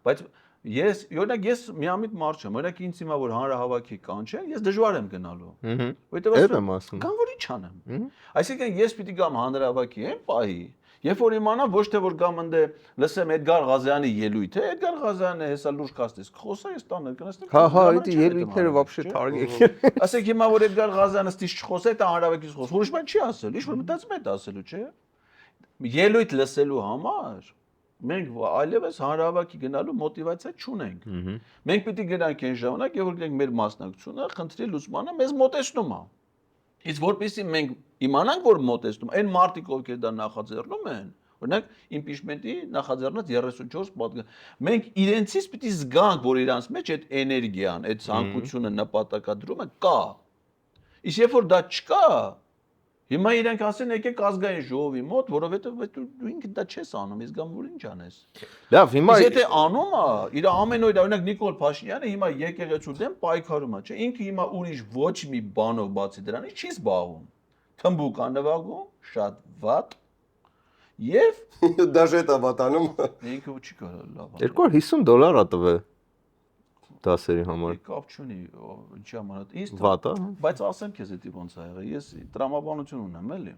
բայց օրինակ ես միամիտ մարդ չեմ, օրինակ ինձ հիմա որ հանրահավաքի կանչեն, ես դժվար եմ գնալու։ Որտեւ ասում կան որ ինչ անեմ։ Այսինքն ես պիտի գամ հանրահավաքի այն պահի, երբ որ իմանամ ոչ թե որ գամ ընդ լսեմ Էդգար Ղազարյանի ելույթ է, Էդգար Ղազարյանը հեսա լուրջ կասես, խոսա ես տան ներկայացնեմ։ Հա, այդ ելույթները вообще թարգեք։ Ասեք հիմա որ Էդգար Ղազարյանը ստիշ չխոսա, դա հանրահավաքից խոս, ուրիշ բան չի ասել, ինչ որ մտածում է ասելու, չէ։ Ելույթ լսելու համար մենք այլևս հանրահավաքի գնալու մոտիվացիա չունենք։ Մենք պիտի գնանք այն ժամանակ, երբ որ գնանք մեր մասնակցությունը խնդրի լուծմանը մեզ մոտեցնում է։ Իսկ որպեսզի մենք իմանանք, որ մոտեցնում, այն մարդիկ, ովքեր դա նախաձեռնում են, օրինակ impeachment-ի նախաձեռնած 34 պատգամ, մենք իրենցից պիտի զգանք, որ իրանց մեջ այդ էներգիան, այդ ցանկությունը, նպատակադրումը կա։ Իսկ երբ որ դա չկա, հիմա իրենք ասեն եկեք ազգային ժողովի մոտ, որովհետև դու ինքդ դա չես անում, իսկ գամ որ ինչ անես։ Լավ, հիմա եթե անում է, իր ամեն օր օրինակ Նիկոլ Փաշինյանը հիմա եկեղեցու դեմ պայքարում է, չէ՞, ինքը հիմա ուրիշ ոչ մի բանով բացի դրանից չի զբաղվում։ Թմբուկ է նվագում, շատ վատ։ Եվ դաժե է պատանում։ ինքը չի կարող լավ։ $250 է տվել դասերի համար։ Կապ չունի, ինչի համար։ Ինձ վատ է, բայց ասեմ քեզ դա ոնց ա եղել։ Ես տրամաբանություն ունեմ, էլի։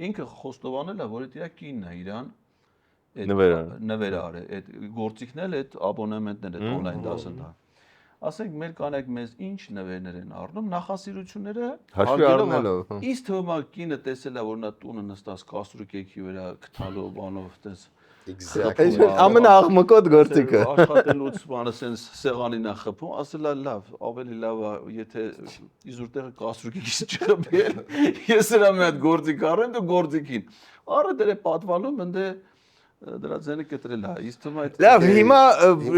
Ինքը խոստովանել է, որ դա կինն է իրան նվերարը, այդ գործիքն էլ այդ աբոնեմենտները, այդ on-line դասընթացը։ Ասենք մեր կանայք մեզ ինչ նվերներ են առնում, նախասիրությունները հաշվի առնելով։ Իսկ թվում է կինը տեսել է, որ նա տունը նստած կաստրուկեքի վրա գտալով բանով տես Exactly. Ամենաղմկոտ գործիքը։ Աշխատելուց բանը sense սեղանին է խփում, ասելա լավ, ավելի լավ է, եթե իզուր տեղը կաստրուկի քիչ չխփել, ես դրա մի հատ գործիք առեմ, դու գործիքին։ Առը դերը պատվալում ընդ դրա ձենը կտրել է։ Իսկ թվում է այդ Լավ, հիմա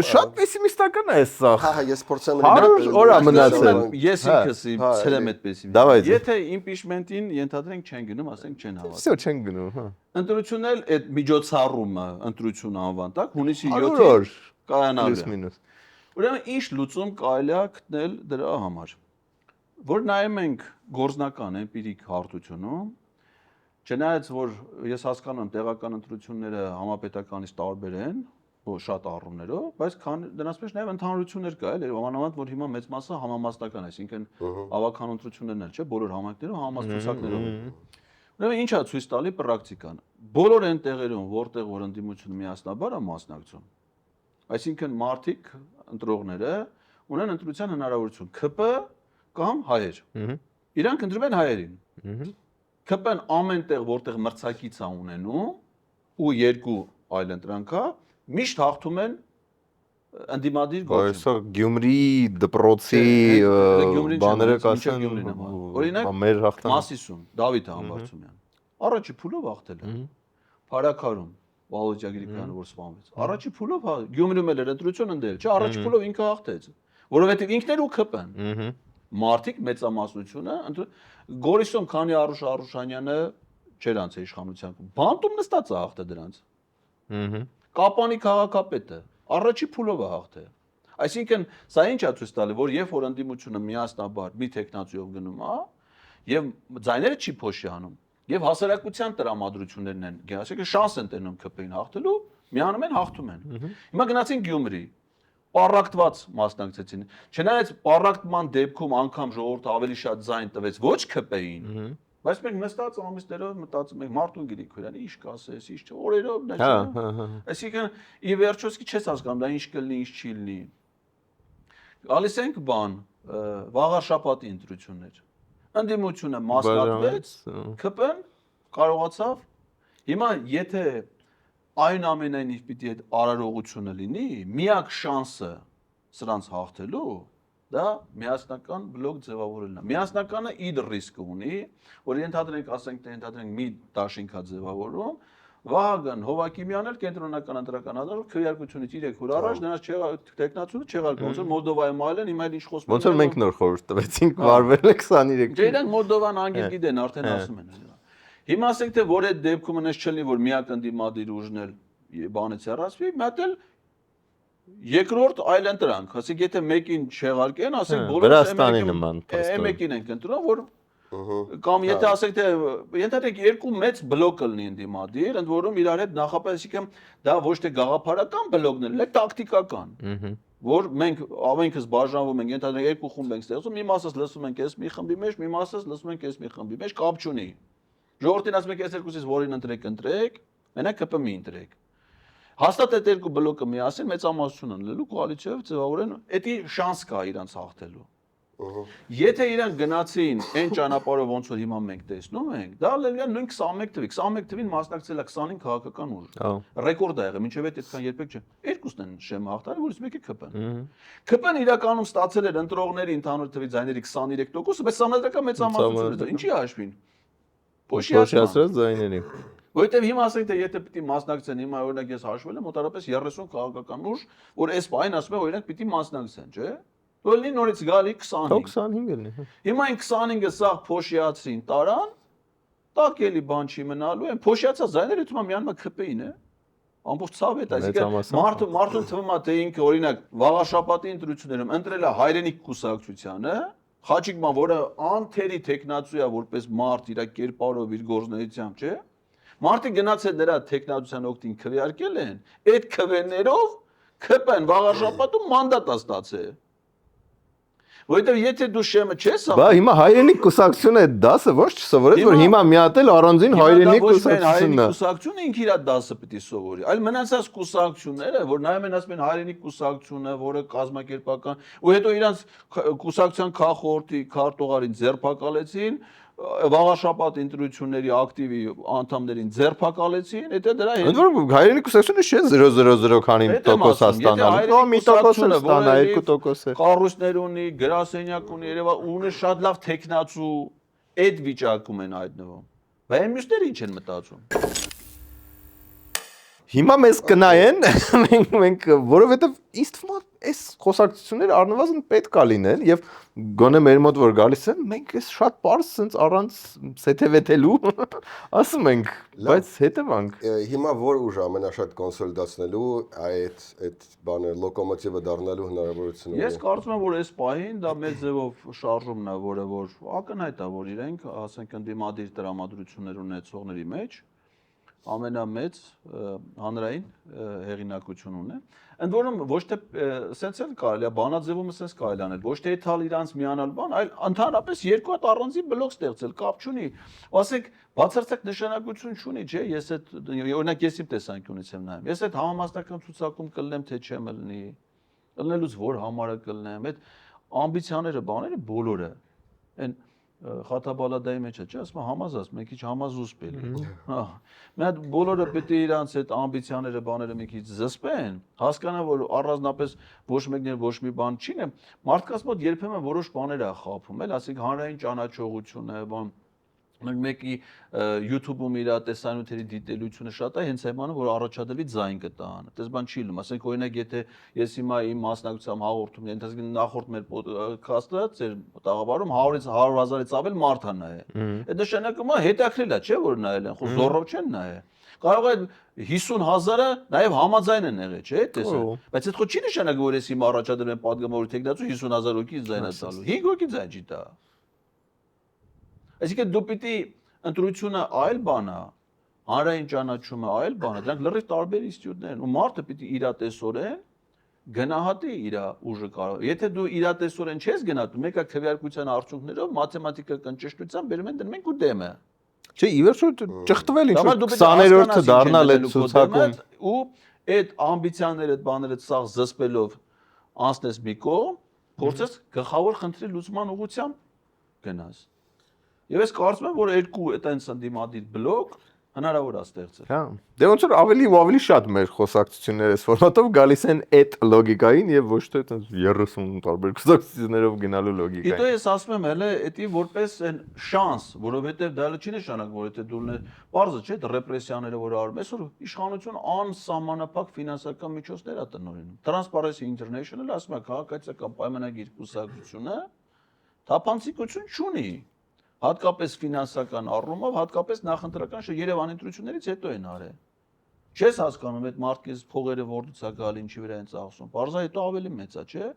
շատ պեսիմիստական է սա։ Հա, ես փորձեմ 100 օր է մնացել։ Ես ինքս ցելեմ այդպես։ Դավայ։ Եթե impeachment-ին ենթադրենք չեն գնում, ասենք չեն հավատում։ Всё չեն գնում, հա։ Ընտրությունն էլ այդ միջոցառումը, ընտրություն անվան տակ, հունիսի 100 7-ին օր կայանալու պլյուս է։ մինուս։ Ուրեմն ինչ լուծում կարելի է գտնել դրա համար։ Որ նայում ենք գործնական էմպիրիկ հարթությունում, չնայած որ ես հասկանում եմ տեղական ընտրությունները համապետականից տարբեր են, շատ առումներով, բայց դրանց մեջ նաև ընդհանրություններ կա, էլի, մանավանդ որ հիմա մեծ մասը համամասնական է, այսինքն ավական ընտրություններն էլ չէ, բոլոր համայնքներում համամասնություններով։ Ուրեմն ի՞նչ է ցույց տալի պրակտիկան։ Բոլոր այն տեղերում, որտեղ որ ընդդիմությունը միասնաբար է մասնակցում, այսինքն մարդիկ, ընտրողները ունեն ընտրության հնարավորություն, ԿՊ կամ հայեր։ Իրանք ընտրում են հայերին։ ԿՊ-ն ամեն տեղ, որտեղ մրցակից է ունենում ու երկու այլ ընտրանքա, միշտ հաղթում են ընդդիմադիր գործին։ Այսօր Գյումրի դպրոցի բաները կասեն, օրինակ մեր հաղթան Մասիսում Դավիթ Համբարձումյան առաջի փուլով հաղթել է։ Փարաքարում Վալոդիա Գրիգորյանը որ սպանվեց։ Առաջի փուլով Գյումրիում էլ էր ընտրություն ընդել, չէ, առաջի փուլով ինքը հաղթեց, որովհետև ինքն էր ու ԿՊ-ն։ Մարդիկ մեծամասնությունը Գորիսում քանի Արուշանյանը չեր անցել իշխանության։ Բանտում նստած է հաղթել դրանց։ Կապանի քաղաքապետը առաջի փուլով է հաղթել։ Այսինքն սա ինչ է ցույց տալի, որ երբ որ ընդդիմությունը միասնաբար մի տեխնացիով գնում է եւ ձայները չի փոշի անում եւ հասարակության տրամադրություններն են, այսինքն շանս են տենում ԿՊ-ին հաղթելու, միանում են հաղթում են։ Հիմա գնացին Գյումրի, պարակտված մասնակցեցին։ Չնայած պարակտման դեպքում անգամ ժողովուրդը ավելի շատ ձայն տվեց ոչ ԿՊ-ին, բայց մենք նստած ամիսներով մտածում ենք մարդուն գիտի քուրան, ինչ կասես, ինչ չէ, օրերով նա չէ։ Այսինքն ի վերջո սկի չես հասկանում դա ինչ կլինի, ինչ չի լինի։ Գալիս ենք բան, վաղաշաբաթի ընտրություններ։ Ընդդիմությունը մասնակցեց, ԿՊ-ն կարողացավ։ Հիմա եթե այնուամենայնիվ պիտի այդ արարողությունը լինի, միակ շանսը սրանց հաղթելու դա միասնական բլոկ ձևավորելն է։ Միասնականը իր ռիսկը ունի, որ ենթադրենք, ասենք, ենթադրենք մի դաշինքա ձևավորում, Վահագն Հովակիմյանն էլ կենտրոնական ընտրական ադարով քվեարկությունից 3 օր առաջ նրանց տեխնացիությունը չեղարկում, ոնց որ Մոլդովայում այլն հիմա էլ ինչ խոսում են։ Ոնց որ մենք նոր խորհուրդ տվեցինք, վարվել է 23։ Չէ, իրանք Մոլդովան անգիր գիտեն, արդեն ասում են։ Հիմա ասենք թե որ այդ դեպքում այնպես չլինի, որ միակ ընդդիմադիր ուժն էլ բանից հեռացվի, մի հատ էլ երկրորդ այլ ընտրանք, ասենք եթե մեկին չեղարկեն, ասենք բոլորը մեկին են կընտրում, որ կամ եթե ասենք թե ենթադրենք երկու մեծ բլոկ կլինի ընդդիմադիր, ընդ որում իրար հետ նախապես այսինքն դա ոչ թե գաղափարական բլոկներ, այլ տակտիկական, որ մենք ամենքս բաժանվում ենք, ենթադրենք երկու խումբ ենք ստեղծում, մի մասս լսում ենք այս մի խմբի մեջ, մի մասս լսում ենք այս մի խմբի մեջ, կապ չունի։ Ժողովրդին ասում եք այս երկուսից որին ընտրեք, մենակ ԿՊ մի ընտրեք։ Հաստատ այդ երկու բլոկը միասին մեծամասնություն ունենալու կոալիցիայով ձևավորեն, դա շանս կա իրանց հաղթելու։ Եթե իրանք գնացին այն ճանապարհով ոնց որ հիմա մենք տեսնում ենք, դա լենիա նույն 21 թվին մասնակցել է 25 քաղաքական ուժ։ Ռեկորդ է եղել, մինչև այդքան երբեք չէ։ Երկուսն են շեմ հաղթել, որից մեկը ԿՊ-ն։ ԿՊ-ն իրականում ստացել էր ընտրողների ընդհանուր թվի ձայների 23%, բայց համադրական մեծամասնություն է։ Ինչի հաշվին։ Փոշիացրած ձայների։ Որովհետև հիմա ասենք թե եթե պիտի մասնակցեն, հիմա օրինակ ես հաշվել եմ մոտավորապես 30 քաղաքական ուժ, որ այս պահին ասում են օրինակ պիտի մասնակցեն, չէ՞։ Որին նորից գալի 25։ 25 լինի։ Հիմա այն 25-ը սաղ փոշիացրին, տարան, տակ էլի բան չի մնալու, այն փոշիացած ձայները թվում է միանա ԿՊ-ին է։ Ամբողջ ցավ է, այսինքն մարդուն թվում է թե ինքը օրինակ վաղաշաբաթի ընտրություններում ընտրել է հայրենիք կուսակցությանը, Խաչիկման, որը անթերի տեխնացու է որպես մարդ իր կերպարով իր գործունեությամբ, չէ՞։ Մարդիկ գնացել նրա տեխնացիան օգտին քվեարկել են, այդ քվեներով ԿՊ-ն վաղաշաբաթում մանդատ է ստացել։ Որովհետև եթե դու շեմը չես Բա հիմա հայրենիք կուսակցությունը այդ դասը ոչ չսովորեց, որ հիմա մի հատ էլ առանձին հայրենիք կուսակցությունն է։ Կուսակցությունը ինքը իր դասը պիտի սովորի, այլ մնացած կուսակցությունները, որ նայում են ասում են հայրենիք կուսակցությունը, որը կազմակերպական, ու հետո իրանց կուսակցության քաղաքորդի քարտուղարին ձերբակալեցին, վաղաշաբաթ ընտրությունների ակտիվի անդամներին ձերբակալեցին, դա դրա Ընդ որում հայրենի կուսակցությունը չէ 000 քանի տոկոս ստանալու։ Մի տոկոս էլ ստանա, 2% է։ Կառույցներ ունի, գրասենյակ ունի, երևա ունի շատ լավ տեխնացու այդ վիճակում են հայտնվում։ Բայց այն մյուսները ինչ են մտածում։ Հիմա մեզ կնայեն, մենք որովհետև ինձ թվում է այս խոսակցությունները առնվազն պետք է լինեն եւ գոնե մեր մոտ որ գալիս են, մենք էս շատ པարզ sense առանց սեթևեթելու ասում ենք, բայց հետևանք։ Հիմա որ ուժ ամենաշատ կոնսոլիդացնելու այդ բանը լոկոմոտիվը դառնալու հնարավորությունը։ Ես կարծում եմ, որ այս պահին դա մեծ ձևով շարժումն է, որը որ ակնհայտ է, որ իրենք, ասենք, ընդդիմադիր տրամադրություններ ունեցողների մեջ ամենամեծ հանրային հեղինակություն ունեն։ Ընդ որում ոչ թե սենց էլ կարելի է բանաձևումը սենց կարելի անել, ոչ թե թալ իրանց միանալ բան, այլ ընդհանրապես երկու հատ առանձին բլոկ ստեղծել, կապ չունի։ Ասենք բացարձակ նշանակություն չունի, չէ՞, ես այդ օրինակ ես իմ տեսանկյունից եմ նայում։ Ես այդ համամասնական ցուցակում կլնեմ, թե չեմ լնի, լնելուց որ համարը կլնեմ, այդ ամբիցիաները, բաները բոլորը այն Խաթաբալադայի մեջ է, չէ՞, ասում եմ համազած, մի քիչ համազուսպ էլի։ Հա։ Մի հատ բոլորը պետք է իրանց այդ ամբիցիաները, բաները մի քիչ զսպեն, հասկանան, որ առանձնապես ոչ մեկն էլ ոչ մի բան չի, մարդկանց մոտ երբեմն որոշ բաներ է խափում, էլ ասենք հանրային ճանաչողությունը, բան մեկի YouTube-ում իր տեսանյութերի դիտելությունը շատ է հենց այն բանը, որ առաջադրվի ձայն կտան։ Դες բան չի լում, ասենք օրինակ եթե ես հիմա իմ մասնակցությամբ հաղորդում եմ, ընթացքում նախորդ մեր podcast-ը, ձեր տաղավարում 100-ից 100,000-ից ավել մարդ է նայել։ Այդ նշանակում է հետաքրքրել է, չէ՞ որ նայել են, խո զոռով չեն նայել։ Կարող է 50,000-ը նաև համաձայն են եղել, չէ՞, տեսա։ Բայց այդ խո չի նշանակում, որ ես հիմա առաջադրում եմ падգամավոր տեխնացու 50,000 հոգի ձայն է տալու։ 5 հոգի ձայն չի տա։ Այսինքն դու պիտի ընտրությունը այլ բան է, հանրային ճանաչումը այլ բան է, դրանք լրիվ տարբեր ինստիտուտներ են ու մարդը պիտի իրատեսորեն գնահատի իր ուժը կարող։ Եթե դու իրատեսորեն չես գնահատում, մեկը քվեարկության արդյունքներով մաթեմատիկական ճշտությամբ բերում են դնում են ու դեմը։ Չէ, ի վերջո ճխտվել ինչ-որ 20-րդը դառնալ այդ ցուցակում ու այդ ամբիցիաները, այդ բաները սաղ զսպելով անցնես մի կողմ, փորձես գլխավոր խնդրի լուծման ուղղությամբ գնաս։ Եվ ես կարծում եմ, որ երկու այտենց ընդդիմադիր բլոկ հնարավոր է ստեղծել։ Հա։ Դե ոնց որ ավելի ու ավելի շատ մեր խոսակցությունները այս ֆորմատով գալիս են այդ լոգիկային եւ ոչ թե այտենց 30 տարբեր խոսակցություններով գնալու լոգիկային։ Գիտո ես ասում եմ, հələ էդի որպես այն շանս, որովհետեւ դա չի նշանակում, որ եթե դու բարձր չէ, դա ռեպրեսիաները որ արում ես, որ իշխանություն անսահմանափակ ֆինանսական միջոցներ է տնօրինում։ Transparency International ասում է, քաղաքացիական պայմանագիր կուսակցությունը թափանցիկություն չունի։ Հատկապես ֆինանսական առումով, հատկապես նախընտրական Երևանի ընտրություններից հետո են արել։ Չես հասկանում այդ մարդկից փողերը որտից է գալի, ինչի վրա են ծախսում։ Բարձա հետո ավելի մեծ է, չէ՞։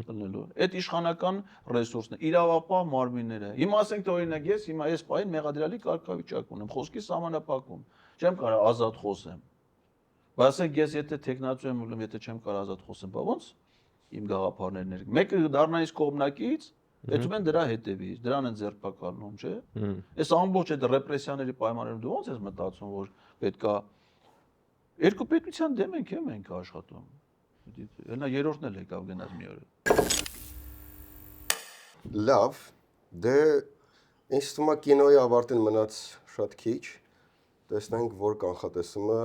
Տնելու։ Այդ իշխանական ռեսուրսն է, իրավապահ մարմինները։ Հիմա ասենք թե օրինակ ես հիմա այս պահին մեղադրյալի կարգավիճակ ունեմ, խոսքի սահմանափակում։ Չեմ կարող ազատ խոսեմ։ Բայց ասենք ես եթե տեխնացու եմ ուլում, եթե չեմ կարող ազատ խոսեմ, բա ոնց իմ գաղափարներն են։ Մեկը դառնա իս կողմնակից Էդում են դրա հետևից, դրան են ձերբակալնում, չէ՞։ Այս ամբողջ այդ ռեպրեսիաների պայմաններում դու ոնց ես մտածում, որ պետքա երկու պետության դեմ ենք, մենք աշխատում։ Հենա երրորդն էլ եկավ գնաց մի օր։ Լավ, դե ինձ թվում է կինոյի ավարտին մնաց շատ քիչ։ Տեսնենք, որ կանխատեսումը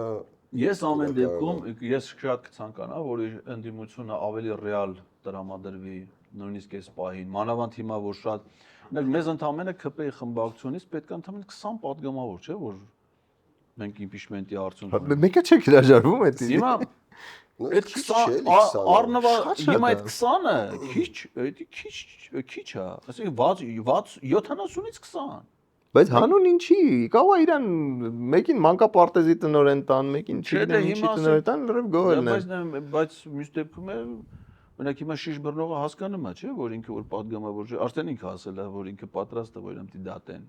Ես ամեն դեպքում ես շատ կցանկանա, որ ընդդիմությունը ավելի ռեալ տրամադրվի նույնիսկ այս պահին, մանավանդ հիմա որ շատ մեզ ընդամենը ԿՊ-ի խմբակցությունից պետք է ընդամենը 20 պատգամավոր, չէ՞ որ մենք իմպիչմենտի արդյունքում։ Մեկը չէ հրաժարվում այդ։ Հիմա այդ 20 առնվա հիմա այդ 20-ը քիչ է, ասենք 70-ից 20։ Բայց հանուն ինչի, կարող է իրան մեկին մանկապարտեզի տնօրեն տան, մեկին չգիտեմ ինչի տնօրեն տան, լրիվ գոհելն է։ Բայց մյուս դեպքում է Օրինակ հիմա շիշ բռնողը հասկանում է, չէ՞, որ ինքը որ падգամավոր չէ, արդեն ինքը ասել է, որ ինքը պատրաստ է, որ իրեն պիտի դատեն։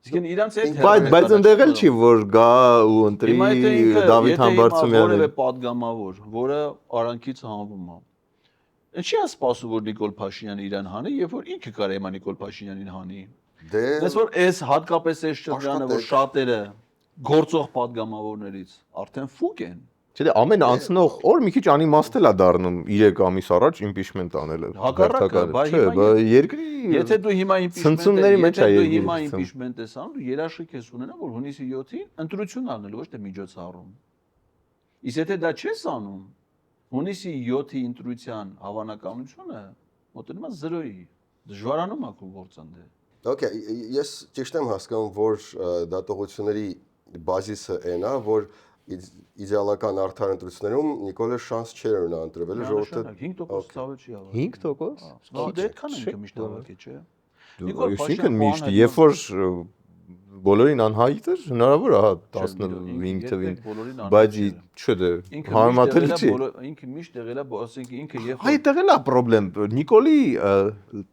Իսկ իրանց հետ բայց ընդեղ էլ չի, որ գա ու ընտրի Դավիթ Համբարձումյանը։ Որևէ падգամավոր, որը արանքից հանվում է։ Ինչի՞ է սպասում, որ Նիկոլ Փաշինյանը իրան հանի, երբ որ ինքը կարա հիմա Նիկոլ Փաշինյանին հանի։ Դες որ այս հատկապես այս շրջանը, որ շատերը գործող падգամավորներից արդեն ֆուկ են։ Չէ՞ ամեն անցնող օր մի քիչ անիմաստ է դառնում 3 ամիս առաջ impeachment անելը։ Հակառակը, բայց չէ, հիմա երկրի եթե դու հիմա ցնցումների մեջ է impeachment ես անում, դու երաշխիք ես ունենա, որ հունիսի 7-ին ընտրություն անելու, ոչ թե միջոցառում։ Իսկ եթե դա չես անում, հունիսի 7-ի ընտրության հավանականությունը մոտենում է 0-ի, դժվարանում է քո գործընթացը։ Okay, ես ճիշտ եմ հասկանում, որ դատողությունների բազիսը այն է, որ իդեալական արդար ընտրություններում Նիկոլը շանս չէր ունենա ընտրվել, ժողովուրդը 5% ցավը չի ավարտել։ 5%։ Դե այդքան ենք միշտ ավարտի, չէ։ Այսինքն միշտ երբ որ բոլորին անհայտ էր, հնարավոր է 15 թվին, բայց չէ դե համեմատել չի։ Ինքը միշտ եղել է, ասենք ինքը երբ Այդտեղ էլ է խնդրեմ։ Նիկոլի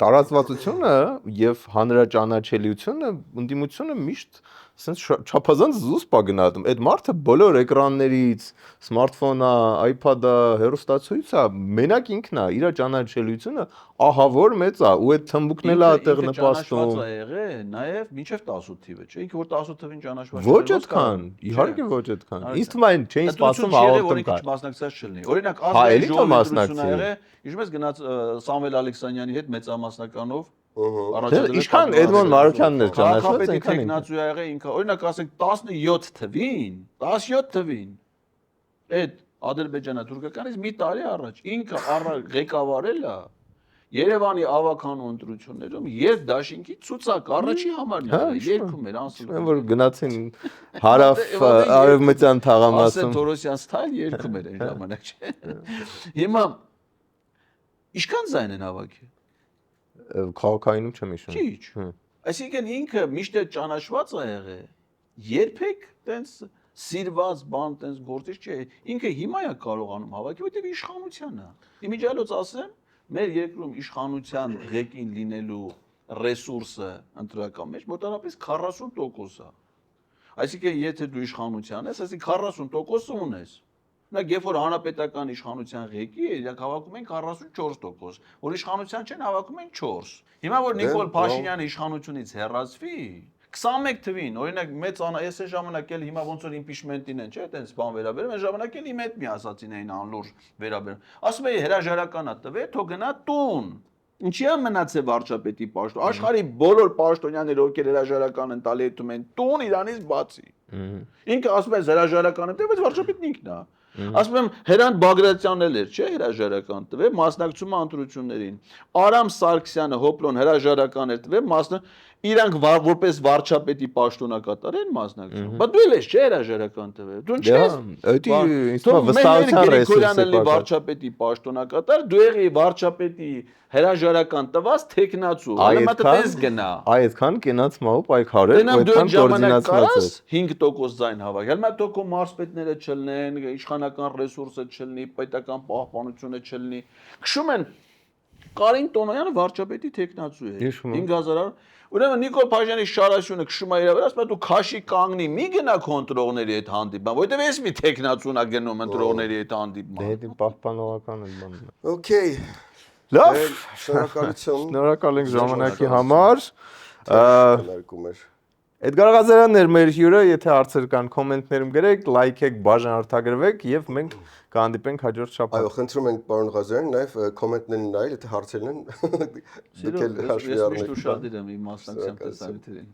տարածվածությունը եւ հանրաճանաչելիությունը, ընդդիմությունը միշտ sense չափազանց զուսպ է գնահատում։ Այդ մարդը բոլոր էկրաններից, սմարթֆոնա, iPad-ը, հեռուստացույցը, մենակ ինքն է, իր ճանաչելիությունը ահավոր մեծ է, ու այդ թմբուկն էլ է այդտեղ նպաստում։ Ճանաչված է եղել, նաեւ մինչեւ 18 թիվը, չէ՞, ինքը որ 18 թվին ճանաչված Ոչ այդքան, իհարկե ոչ այդքան։ Ինձ թվում է այն չէին սպասում հաղորդում կա։ Մասնակցած չլինի։ Օրինակ էլի ազգային մասնակցի։ ժողովրդությունը եղել, հիշում ես գնաց Սամվել Ալեքսանյանի հետ մեծամասնականով Ինչքան Էդմոն Մարոկյանն էր ճանաչված, այնքան այնքան տեխնացու ա եղել ինքը։ Օրինակ ասենք 17 թվին այդ ադրբեջանա-թուրքականից մի տարի առաջ ինքը ղեկավարել է Երևանի ավականու ընտրություններում երբ դաշինքի ցուցակ առաջի համարն էր երկում էր անսուլտ որ գնացին հարավ արևմտյան թաղամասում Ասեն Թորոսյան ստայլ երկում էր այն ժամանակ չէ Հիմա ինչքան ձայն են հավաքի քաղաքայինում չեմ հիշում Քիչ Այսինքն ինքը միշտ ճանաչված է եղել երբեք տենց սիրված բան տենց գործիչ չէ ինքը հիմա է կարողանում հավաքի որտեղ իշխանության է իմիջիալոց ասեմ մեր երկրում իշխանության ղեկին լինելու ռեսուրսը ընտրական մեջ մոտավորապես 40% է Այսինքն եթե դու իշխանության ես այսինքն 40% ունես Նա երբ որ հանրապետական իշխանության ղեկի է իրենք հավաքում են 44% որ իշխանության չեն հավաքում են 4 Հիմա որ Նիկոլ Փաշինյանը իշխանությունից հեռացվի 21 թվին, օրինակ մեծ ես այն ժամանակ էլ հիմա ոնց որ impeachment-ին են, չէ՞, այտենց բան վերաբերում, այն ժամանակ էլ իմ հետ մի ասացին այն անլուրջ վերաբերում։ Ասում էի հրաժարականա տվե, թող գնա տուն։ Ինչի՞ է մնացել վարչապետի պաշտոն։ Աշխարհի բոլոր պաշտոնյաները ովքեր հրաժարական են տալի հետում են տուն Իրանից բացի։ Ինքը ասում է հրաժարական տվե, բայց վարչապետն ինքն է։ Ասում եմ Հրանտ Բագրատյանն էլ էր, չէ՞, հրաժարական տվե, մասնակցում ընտրություններին։ Արամ Սարգսյանը հոպլոն հրաժարական էր տվե, Իրանք որպես վարչապետի պաշտոնակատար են մասնակցում։ Բայց դու էլ ես չէ հրաժարական տվել։ Դու չես։ Դա ինձ թվում է վստահության ռեսուրսը է վարչապետի պաշտոնակատար, դու եղի վարչապետի հրաժարական տված տեխնացու։ Անմատես գնա։ Այդքան կենաց մահու պայքարել, այդքան կոորդինացված է։ 5% ձայն հավաք։ Հələ մա թոքո մարզպետները չլնեն, իշխանական ռեսուրսը չլինի, պետական պահպանությունը չլինի։ Քշում են Կարին Տոնոյանը վարչապետի տեխնացու է։ 5000 Ուրեմն Նիկոլ Փաշինյանի շարաշունը քշում է իր վրա, ասում է դու քաշի կանգնի, մի գնա քոնտրոլների հետ հանդիպման, որովհետև ես մի տեխնացուն ա գնում ընտրողների հետ հանդիպման։ Դե պահպանողական էլ բանն է։ Okay։ Լավ, շնորհակալություն։ Շնորհակալ ենք ժամանակի համար։ Ներկում էր։ Էդգար Ղազարյանն էր մեր հյուրը, եթե հարցեր կան կոմենտներում գրեք, լայքեք, բաժանորդագրվեք եւ մենք կհանդիպենք հաջորդ շաբաթ։ Այո, խնդրում ենք պարոն Ղազարյան, նաեւ կոմենտներն նայել, եթե հարցեր ունեն, դուք էլ հաշվի առնեք։ Ես միշտ ուշադիր եմ իմ մասնակցության տեսանյութերին։